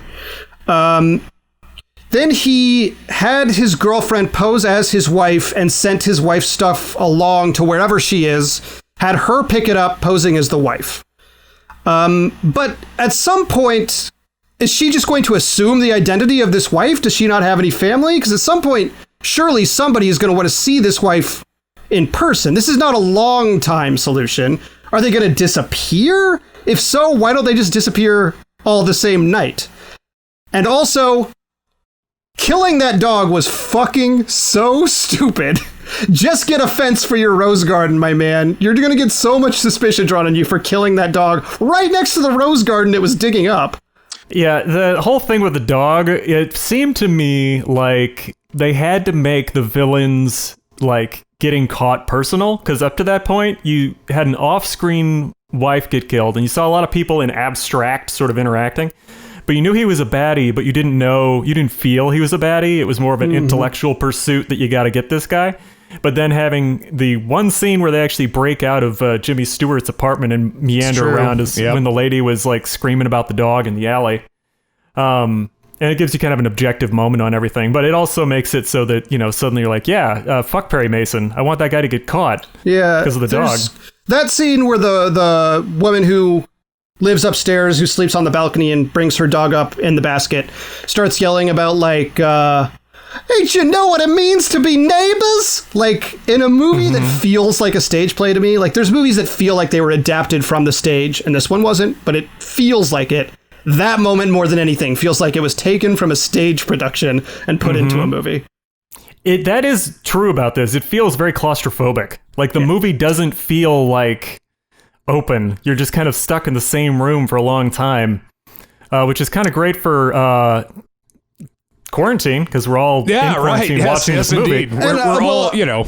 Then he had his girlfriend pose as his wife and sent his wife's stuff along to wherever she is, had her pick it up posing as the wife. But at some point, is she just going to assume the identity of this wife? Does she not have any family? Because at some point, surely somebody is going to want to see this wife in person. This is not a long time solution. Are they going to disappear? If so, why don't they just disappear all the same night? And also, killing that dog was fucking so stupid. Just get a fence for your rose garden, my man. You're going to get so much suspicion drawn on you for killing that dog right next to the rose garden it was digging up. Yeah, the whole thing with the dog, it seemed to me like they had to make the villains, like, getting caught personal, because up to that point, you had an off-screen wife get killed, and you saw a lot of people in abstract sort of interacting. But you knew he was a baddie, but you didn't feel he was a baddie. It was more of an intellectual pursuit that you got to get this guy. But then having the one scene where they actually break out of Jimmy Stewart's apartment and meander around when the lady was like screaming about the dog in the alley. And it gives you kind of an objective moment on everything. But it also makes it so that, you know, suddenly you're like, fuck Perry Mason. I want that guy to get caught. Yeah. Because of the dog. That scene where the woman who lives upstairs, who sleeps on the balcony and brings her dog up in the basket, starts yelling about, like, ain't you know what it means to be neighbors? Like, in a movie that feels like a stage play to me, like, there's movies that feel like they were adapted from the stage, and this one wasn't, but it feels like it. That moment, more than anything, feels like it was taken from a stage production and put into a movie. That is true about this. It feels very claustrophobic. Like, the movie doesn't feel like open. You're just kind of stuck in the same room for a long time, which is kind of great for quarantine, because we're all in quarantine watching this movie. Indeed. We're all, you know,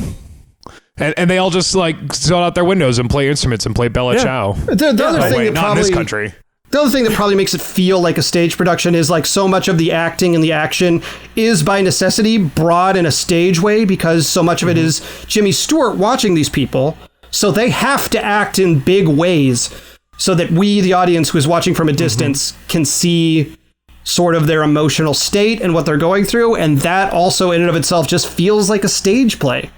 and they all just like sit out their windows and play instruments and play Bella Ciao. The other thing not in this country. The other thing that probably makes it feel like a stage production is, like, so much of the acting and the action is by necessity brought in a stage way, because so much of it is Jimmy Stewart watching these people. So they have to act in big ways so that we, the audience who is watching from a distance, can see sort of their emotional state and what they're going through. And that also in and of itself just feels like a stage play.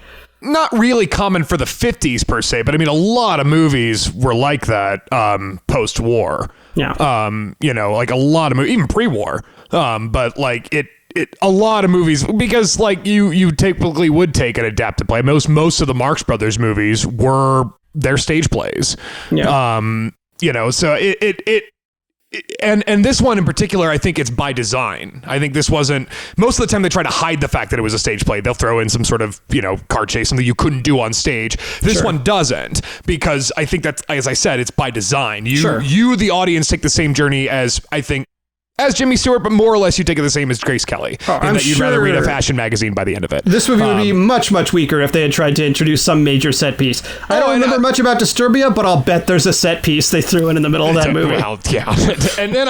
Not really common for the 50s per se, but I mean, a lot of movies were like that post-war. Yeah. You know, like a lot of movies, even pre-war. But like a lot of movies, because like you typically would take an adapted play. Most of the Marx Brothers movies were their stage plays. Yeah. You know, so and this one in particular, I think it's by design. I think this wasn't, most of the time they try to hide the fact that it was a stage play. They'll throw in some sort of, car chase, something you couldn't do on stage. This one doesn't, because I think that's, as I said, it's by design. You, the audience, take the same journey as, I think, as Jimmy Stewart, but more or less you take it the same as Grace Kelly. I'm that you'd rather read a fashion magazine by the end of it. This movie would be much, much weaker if they had tried to introduce some major set piece. I don't remember much about Disturbia, but I'll bet there's a set piece they threw in the middle of that movie. Well, yeah. And then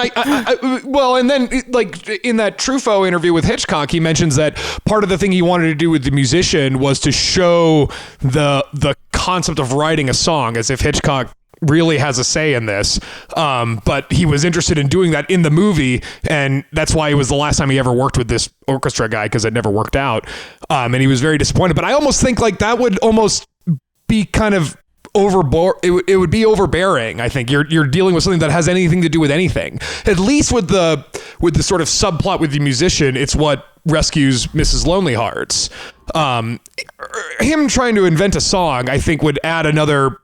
like in that Truffaut interview with Hitchcock, he mentions that part of the thing he wanted to do with the musician was to show the concept of writing a song, as if Hitchcock really has a say in this, but he was interested in doing that in the movie, and that's why it was the last time he ever worked with this orchestra guy, because it never worked out, and he was very disappointed. But I almost think like that would almost be kind of it would be overbearing. I think you're dealing with something that has anything to do with anything. At least with the sort of subplot with the musician, it's what rescues Mrs. Lonely Hearts. Him trying to invent a song, I think, would add another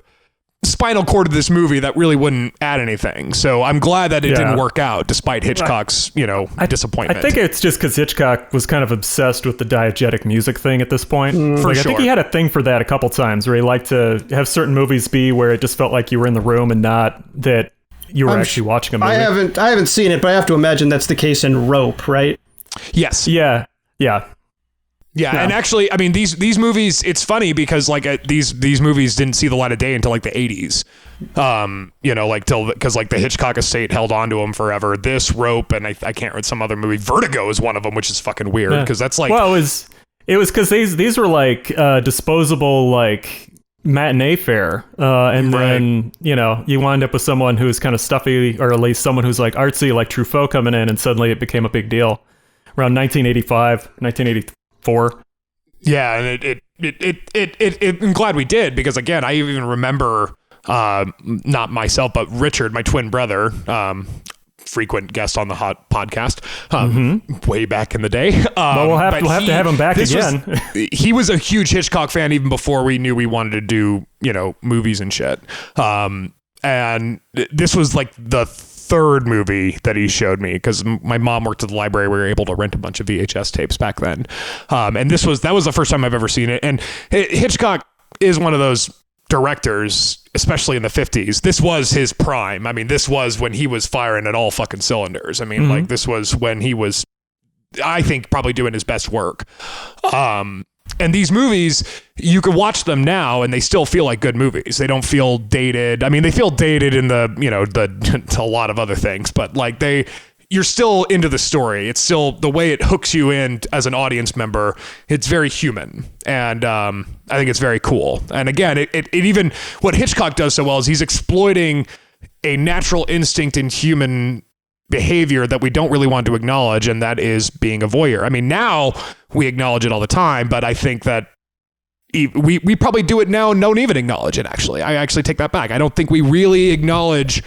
spinal cord to this movie that really wouldn't add anything. So I'm glad that it didn't work out, despite Hitchcock's, disappointment. I think it's just because Hitchcock was kind of obsessed with the diegetic music thing at this point. For sure. I think he had a thing for that a couple times, where he liked to have certain movies be where it just felt like you were in the room and not that you were actually watching a movie. I haven't seen it, but I have to imagine that's the case in Rope, right? Yes. Yeah. Yeah, and actually, I mean, these movies, it's funny because like these movies didn't see the light of day until like the 80s. Because the Hitchcock estate held on to them forever. This, Rope, and I can't read some other movie. Vertigo is one of them, which is fucking weird because that's like... Well, it was because these were like disposable like matinee fare, and then you wind up with someone who's kind of stuffy, or at least someone who's like artsy, like Truffaut coming in, and suddenly it became a big deal around 1985, 1984. Yeah, and I'm glad we did, because again, I even remember not myself, but Richard, my twin brother, frequent guest on the Hot podcast, way back in the day. Well, we'll have to have him back again. He was a huge Hitchcock fan even before we knew we wanted to do movies and shit. And this was like the third movie that he showed me, because my mom worked at the library. We were able to rent a bunch of VHS tapes back then, and that was the first time I've ever seen it. And Hitchcock is one of those directors, especially in the 50s. This was his prime. I mean, this was when he was firing at all fucking cylinders. I mean, like this was when he was, I think, probably doing his best work. And these movies, you can watch them now and they still feel like good movies. They don't feel dated. I mean, they feel dated in a lot of other things, but like you're still into the story. It's still the way it hooks you in as an audience member. It's very human. And I think it's very cool. And again, it even, what Hitchcock does so well is he's exploiting a natural instinct in human behavior that we don't really want to acknowledge, and that is being a voyeur. I mean, now we acknowledge it all the time, but I think that we probably do it now and don't even acknowledge it, actually. I actually take that back. I don't think we really acknowledge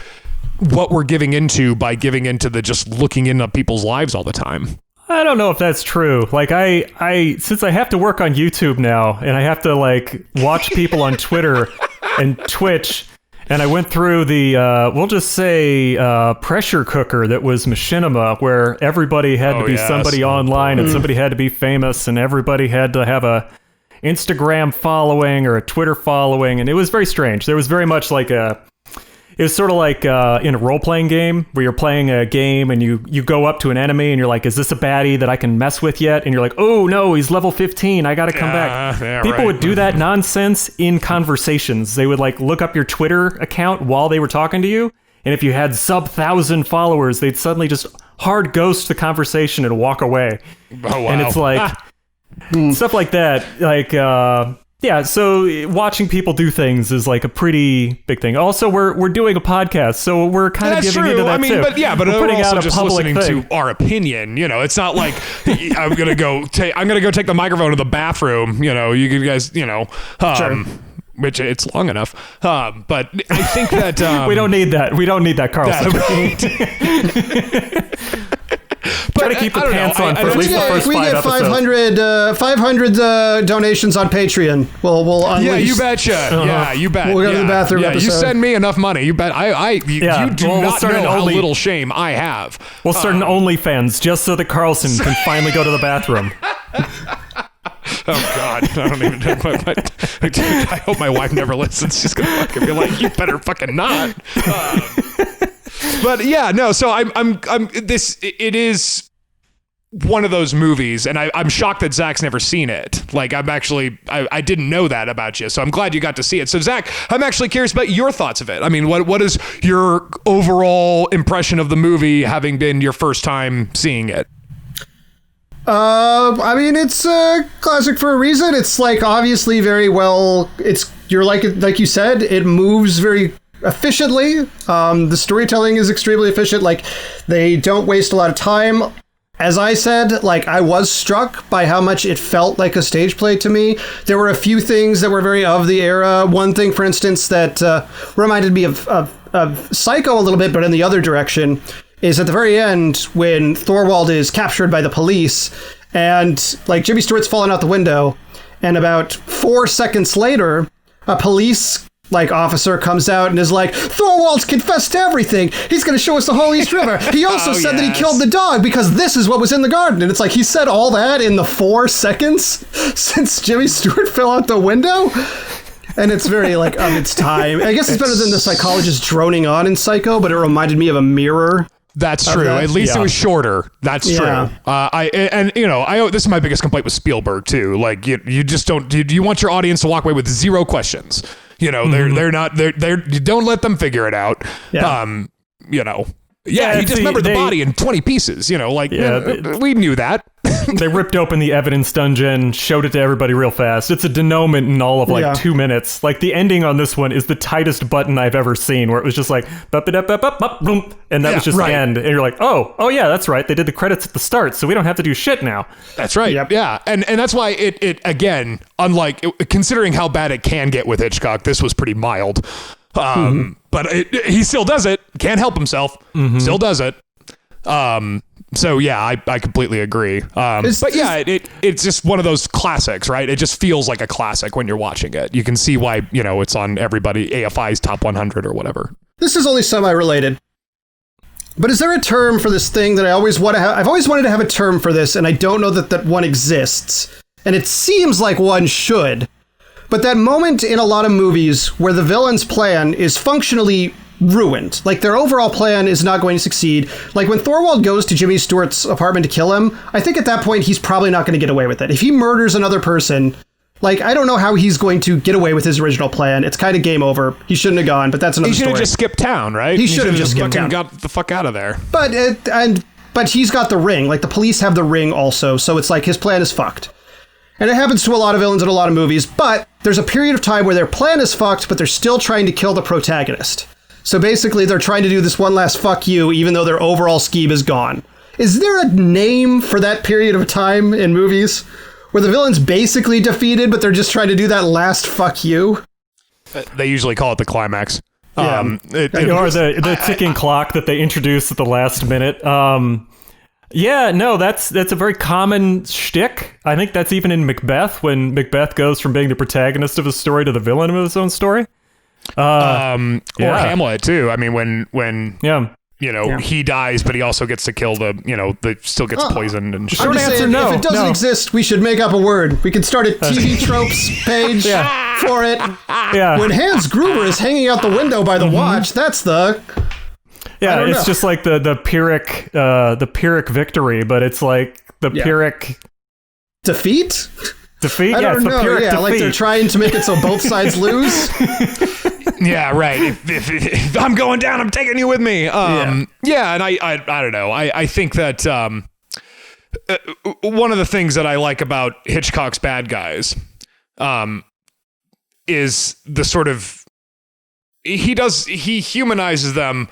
what we're giving into by giving into the just looking into people's lives all the time. I don't know if that's true. Like I since I have to work on YouTube now and I have to like watch people on Twitter and Twitch, and I went through the, we'll just say, pressure cooker that was machinima, where everybody had to be somebody online and somebody had to be famous and everybody had to have a Instagram following or a Twitter following. And it was very strange. There was very much like it was sort of like in a role-playing game where you're playing a game and you go up to an enemy and you're like, is this a baddie that I can mess with yet? And you're like, oh no, he's level 15. I got to come back. Yeah, People would do that nonsense in conversations. They would like look up your Twitter account while they were talking to you. And if you had sub 1,000 followers, they'd suddenly just hard ghost the conversation and walk away. Oh, wow. And it's like stuff like that. Like, yeah, so watching people do things is like a pretty big thing. Also, we're doing a podcast, so we're kind of giving into that too. But we're putting out a just public listening thing. to our opinion. It's not like I'm gonna go take the microphone to the bathroom. You guys, Sure. Which it's long enough. But I think that we don't need that. We don't need that, Carl. But to keep the I don't pants know. on for at least the first If we 5 get episodes. 500 donations on Patreon, we'll unleash. Yeah, you betcha. Yeah, you bet. We'll go to the bathroom Yeah, you episode. send me enough money. You bet. You do we'll not start know an how only- little shame I have. We'll start an OnlyFans just so that Carlson can finally go to the bathroom. Oh God, I don't even know. I hope my wife never listens. She's gonna fucking be like, "You better fucking not." But yeah, no. So I'm this. It is one of those movies, and I'm shocked that Zach's never seen it. Like, I didn't know that about you, so I'm glad you got to see it. So Zach, I'm actually curious about your thoughts of it. I mean, what is your overall impression of the movie, having been your first time seeing it? I mean, it's a classic for a reason. It's like obviously very well. You're like you said, it moves very efficiently. The storytelling is extremely efficient. Like, they don't waste a lot of time. As I said, like, I was struck by how much it felt like a stage play to me. There were a few things that were very of the era. One thing, for instance, that reminded me of Psycho a little bit, but in the other direction, is at the very end when Thorwald is captured by the police and like Jimmy Stewart's fallen out the window, and about 4 seconds later, a police officer comes out and is like, Thorwald's confessed to everything. He's going to show us the whole East River. He also said that he killed the dog because this is what was in the garden. And it's like, he said all that in the 4 seconds since Jimmy Stewart fell out the window. And it's very of its time. I guess it's better than the psychologist droning on in Psycho, but it reminded me of a mirror. That's true. At least it was shorter. That's true. This is my biggest complaint with Spielberg too. Like, you just don't. You want your audience to walk away with zero questions. You know, they're not. You don't let them figure it out. Yeah. He dismembered the body in 20 pieces. We knew that. They ripped open the evidence dungeon, showed it to everybody real fast. It's a denouement in all of 2 minutes. Like, the ending on this one is the tightest button I've ever seen, where it was just like, boom, and that was just the end. And you're like, oh yeah, that's right. They did the credits at the start, so we don't have to do shit now. That's right. Yep. Yeah. And that's why it again, considering how bad it can get with Hitchcock, this was pretty mild. But he still does it. Can't help himself. Still does it. So yeah, I completely agree. It's just one of those classics, right? It just feels like a classic when you're watching it. You can see why, it's on everybody AFI's top 100 or whatever. This is only semi-related. But is there a term for this thing that I always want to have? I've always wanted to have a term for this, and I don't know that one exists. And it seems like one should. But that moment in a lot of movies where the villain's plan is functionally ruined. Like, their overall plan is not going to succeed. Like, when Thorwald goes to Jimmy Stewart's apartment to kill him, I think at that point he's probably not going to get away with it. If he murders another person, I don't know how he's going to get away with his original plan. It's kind of game over. He shouldn't have gone, but that's another story. He should have just skipped town, right? He should have just skipped town. Got the fuck out of there. But he's got the ring. Like, the police have the ring also, so it's like his plan is fucked. And it happens to a lot of villains in a lot of movies, but there's a period of time where their plan is fucked, but they're still trying to kill the protagonist. So basically, they're trying to do this one last fuck you, even though their overall scheme is gone. Is there a name for that period of time in movies where the villain's basically defeated, but they're just trying to do that last fuck you? They usually call it the climax. Yeah. Or the ticking clock that they introduce at the last minute. That's a very common shtick. I think that's even in Macbeth, when Macbeth goes from being the protagonist of his story to the villain of his own story. Or Hamlet too. I mean, when he dies, but he also gets to kill still gets poisoned and shit. Short answer, no. If it doesn't exist, we should make up a word. We could start a TV tropes page for it. Yeah. When Hans Gruber is hanging out the window by the watch, that's the... Yeah, it's just like the Pyrrhic victory, but it's like the Pyrrhic defeat. Defeat? I don't it's know. the Pyrrhic defeat. Like they're trying to make it so both sides lose. Yeah, right. If I'm going down, I'm taking you with me. And I don't know. I think that one of the things that I like about Hitchcock's bad guys is the sort of he humanizes them.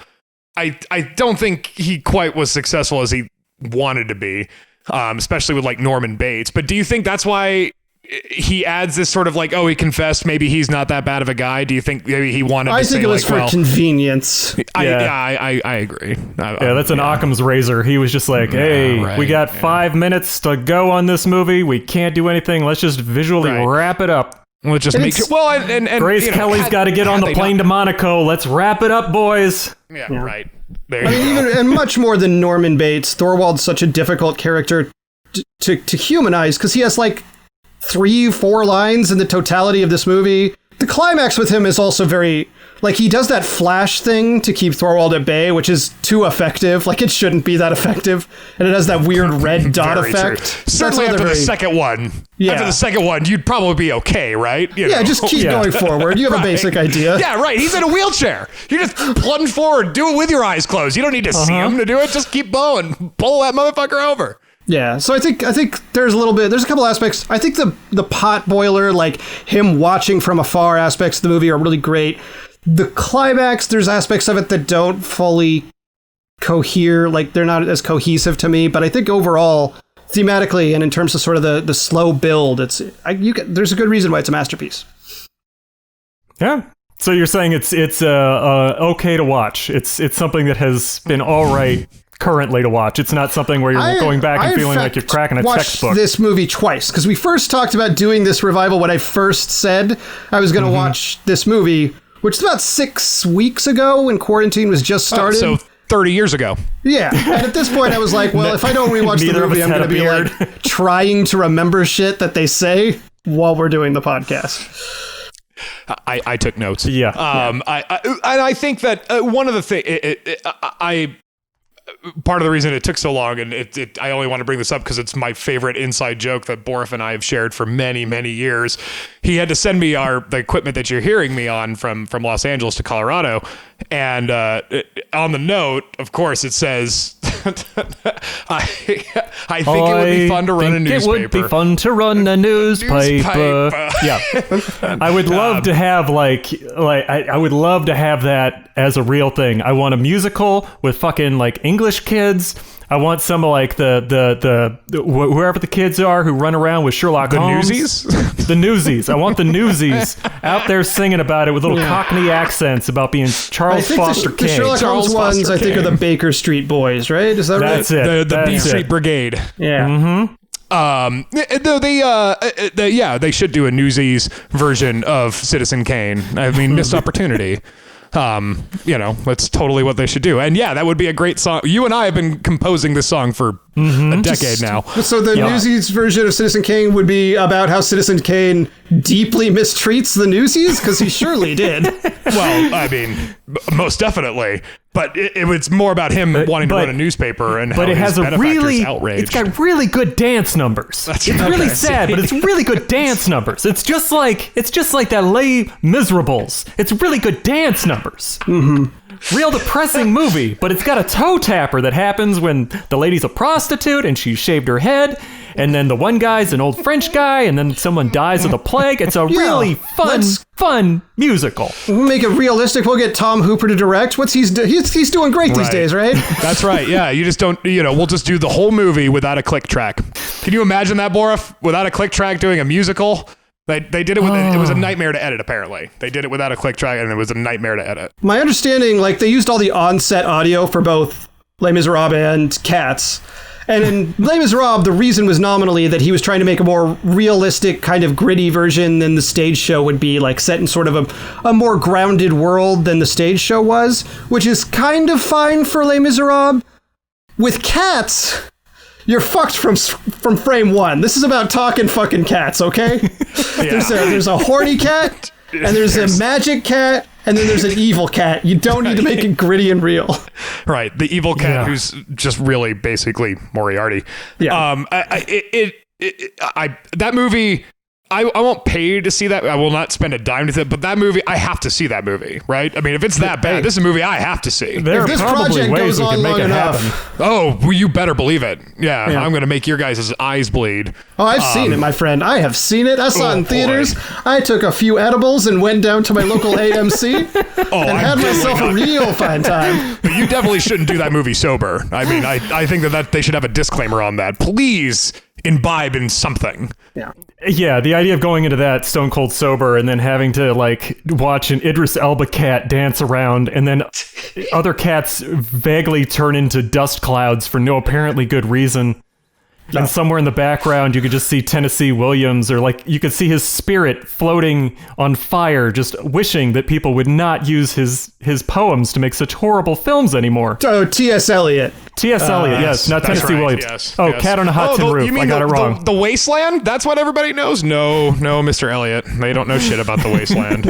I don't think he quite was successful as he wanted to be, especially with Norman Bates. But do you think that's why he adds this sort of like, oh, he confessed, maybe he's not that bad of a guy? Do you think maybe he wanted to say, I think it was for convenience. I agree. Yeah, that's an Occam's razor. He was just like, hey, we got 5 minutes to go on this movie. We can't do anything. Let's just visually wrap it up. Let's just make sure. Well, and Grace Kelly's got to get on the plane to Monaco. Let's wrap it up, boys. Yeah. Right. There I mean, even, and much more than Norman Bates, Thorwald's such a difficult character to humanize because he has like 3-4 lines in the totality of this movie. The climax with him is also very, like, he does that flash thing to keep Thorwald at bay, which is too effective. Like, it shouldn't be that effective. And it has that weird red dot effect. Certainly after the second one. Yeah. After the second one, you'd probably be okay, right? Just keep going forward. You have a basic idea. Yeah, right. He's in a wheelchair. You just plunge forward. Do it with your eyes closed. You don't need to see him to do it. Just keep blowing. Pull that motherfucker over. Yeah, so I think there's a couple aspects. I think the pot boiler, like him watching from afar aspects of the movie are really great. The climax, there's aspects of it that don't fully cohere, like they're not as cohesive to me, but I think overall, thematically and in terms of sort of the slow build, there's a good reason why it's a masterpiece. Yeah. So you're saying it's okay to watch. It's something that has been all right currently to watch. It's not something where you're going back and feeling like you're cracking a textbook. This movie twice because we first talked about doing this revival when I first said I was going to watch this movie, which is about 6 weeks ago when quarantine was just started. So 30 years ago. Yeah. And at this point I was like, well, if I don't rewatch the movie, I'm going to be like trying to remember shit that they say while we're doing the podcast. I took notes. Yeah. I think that one of the things part of the reason it took so long, and I only want to bring this up because it's my favorite inside joke that Borif and I have shared for many, many years. He had to send me the equipment that you're hearing me on from Los Angeles to Colorado. And on the note, of course, it says, I think it would be fun to run a newspaper. It would be fun to run a newspaper. Yeah. I would love to have I would love to have that as a real thing. I want a musical with fucking like English kids. I want some of like the whoever the kids are who run around with Sherlock Holmes. Newsies? The Newsies. I want the Newsies out there singing about it with little Cockney accents about being Charles Foster King. The Sherlock Holmes ones, I think, are the Baker Street Boys, right? Is that right? That's it. The B Street Brigade. Yeah. Mm-hmm. They should do a Newsies version of Citizen Kane. I mean, missed opportunity. That's totally what they should do. And yeah, that would be a great song. You and I have been composing this song for a decade now. So the Newsies version of Citizen Kane would be about how Citizen Kane deeply mistreats the Newsies, because he surely did. Well, I mean, most definitely. But it was more about him wanting to run a newspaper and how his benefactors outraged. It's got really good dance numbers. It's really sad, but it's really good dance numbers. It's just like that Les Miserables. It's really good dance numbers. Mm-hmm. Real depressing movie, but it's got a toe tapper that happens when the lady's a prostitute and she shaved her head, and then the one guy's an old French guy, and then someone dies of the plague. It's a really fun musical. We'll make it realistic. We'll get Tom Hooper to direct. He's doing great these days, right? That's right. Yeah, you just don't. We'll just do the whole movie without a click track. Can you imagine that, Borif? Without a click track, doing a musical. They did it with it was a nightmare to edit, apparently. They did it without a click track, and it was a nightmare to edit. My understanding, they used all the on-set audio for both Les Miserables and Cats. And in Les Miserables, the reason was nominally that he was trying to make a more realistic, kind of gritty version than the stage show would be, set in sort of a more grounded world than the stage show was, which is kind of fine for Les Miserables. With Cats, you're fucked from frame one. This is about talking fucking cats, okay? Yeah. There's a horny cat, and there's a magic cat, and then there's an evil cat. You don't need to make it gritty and real. Right. The evil cat who's just really basically Moriarty. Yeah. That movie, I won't pay to see that. I will not spend a dime to see it, but that movie, I have to see that movie, right? I mean, if it's that bad, this is a movie I have to see. If this project goes on long enough. Oh, well, you better believe it. Yeah. I'm going to make your guys' eyes bleed. Oh, I've seen it, my friend. I have seen it. I saw it in theaters. Boy. I took a few edibles and went down to my local AMC and had myself a real fine time. You definitely shouldn't do that movie sober. I mean, I think that they should have a disclaimer on that. Please imbibe in something. Yeah, the idea of going into that stone cold sober and then having to like watch an Idris Elba cat dance around and then other cats vaguely turn into dust clouds for no apparently good reason. And somewhere in the background, you could just see Tennessee Williams, or like you could see his spirit floating on fire, just wishing that people would not use his poems to make such horrible films anymore. Oh, T.S. Eliot. T.S. Eliot, yes, not Tennessee right, Williams. yes, oh, yes. Cat on a Hot Tin Roof. You mean I got it wrong. The Wasteland? That's what everybody knows? No, Mr. Eliot. They don't know shit about the Wasteland.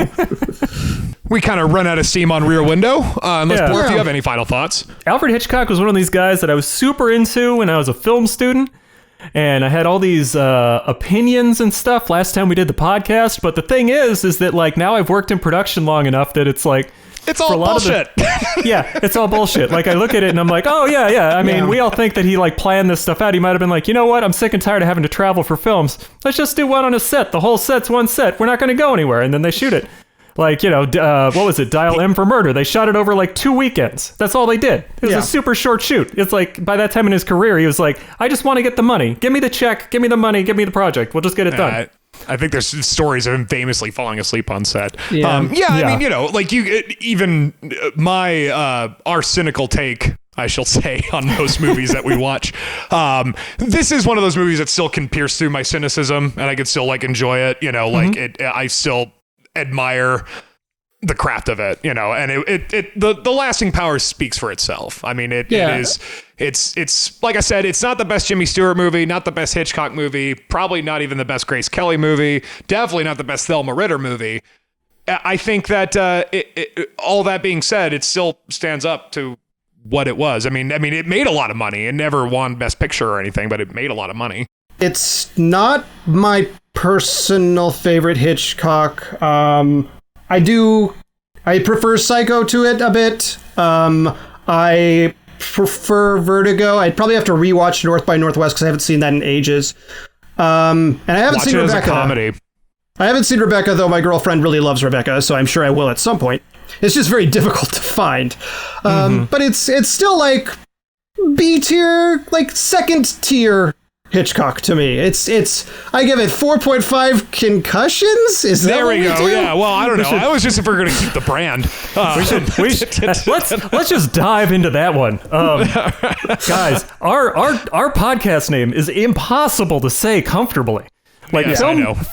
We kind of run out of steam on Rear Window. Unless, Bor, if you have any final thoughts. Alfred Hitchcock was one of these guys that I was super into when I was a film student. And I had all these opinions and stuff last time we did the podcast. But the thing is that like now I've worked in production long enough that it's like, it's all bullshit. Yeah, it's all bullshit. Like I look at it and I'm like, oh yeah. I mean, we all think that he like planned this stuff out. He might have been like, you know what? I'm sick and tired of having to travel for films. Let's just do one on a set. The whole set's one set. We're not going to go anywhere. And then they shoot it. Like, you know, what was it? Dial M for Murder. They shot it over like 2 weekends. That's all they did. It was a super short shoot. It's like by that time in his career, he was like, I just want to get the money. Give me the check. Give me the money. Give me the project. We'll just get it done. I think there's stories of him famously falling asleep on set. Yeah. I mean, you know, like even our cynical take, I shall say, on most movies that we watch. This is one of those movies that still can pierce through my cynicism, and I can still like enjoy it. You know, like I still admire the craft of it, you know, and the lasting power speaks for itself. I mean, it's like I said, it's not the best Jimmy Stewart movie, not the best Hitchcock movie, probably not even the best Grace Kelly movie, definitely not the best Thelma Ritter movie. I think that all that being said, it still stands up to what it was. I mean, it made a lot of money. It never won Best Picture or anything, but it made a lot of money. It's not my personal favorite Hitchcock. I prefer Psycho to it a bit. I prefer Vertigo. I'd probably have to rewatch North by Northwest because I haven't seen that in ages. And I haven't seen Rebecca. As a comedy. I haven't seen Rebecca, though my girlfriend really loves Rebecca, so I'm sure I will at some point. It's just very difficult to find. But it's still like B tier, like second tier Hitchcock to me. It's I give it 4.5 concussions. Is that there what we go? do? Yeah. Well, I don't know. I was just if we're going to keep the brand. Let's just dive into that one, guys. Our podcast name is impossible to say comfortably. Like yes,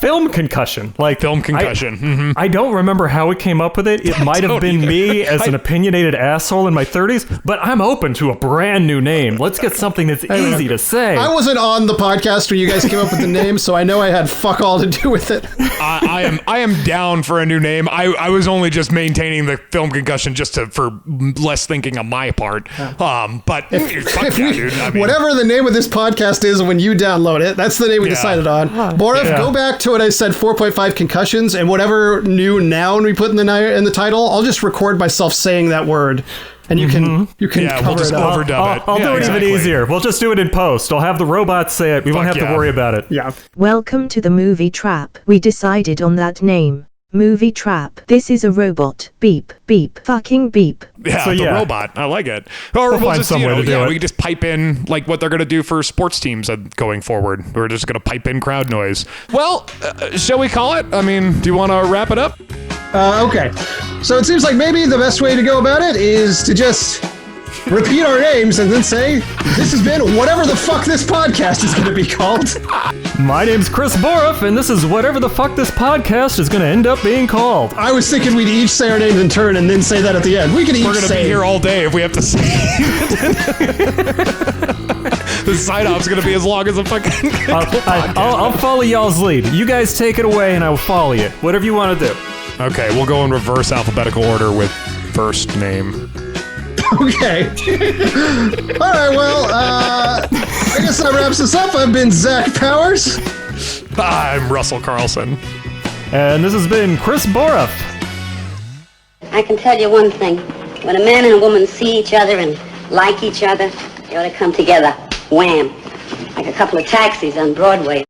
film concussion. Like film concussion. I don't remember how it came up with it. It might have been me as an opinionated asshole in my 30s, but I'm open to a brand new name. Let's get something that's easy to say. I wasn't on the podcast when you guys came up with the name, so I know I had fuck all to do with it. I am down for a new name. I was only just maintaining the film concussion just for less thinking on my part. But dude. I mean, whatever the name of this podcast is when you download it, that's the name we decided on. Borif, go back to what I said, 4.5 concussions, and whatever new noun we put in the title, I'll just record myself saying that word, and you can cover we'll just it up. overdub it. I'll do it even easier. We'll just do it in post. I'll have the robots say it. We won't have to worry about it. Yeah. Welcome to the movie trap. We decided on that name. Movie trap. This is a robot. Beep, beep, fucking beep. Yeah, So, the robot. I like it. Or we'll find just, some way to do it. we can just pipe in like what they're going to do for sports teams going forward. We're just going to pipe in crowd noise. Well, shall we call it? I mean, do you want to wrap it up? Okay. So it seems like maybe the best way to go about it is to just repeat our names and then say, this has been whatever the fuck this podcast is going to be called. My name's Chris Boroff, and this is whatever the fuck this podcast is going to end up being called. I was thinking we'd each say our names in turn and then say that at the end. We could each say... We're going to be here all day if we have to say the sign-off's going to be as long as a fucking... I'll follow y'all's lead. You guys take it away, and I will follow you. Whatever you want to do. Okay, we'll go in reverse alphabetical order with first name. Okay. All right, well, I guess that wraps us up. I've been Zach Powers. I'm Russell Carlson. And this has been Chris Boroff. I can tell you one thing. When a man and a woman see each other and like each other, they ought to come together. Wham. Like a couple of taxis on Broadway.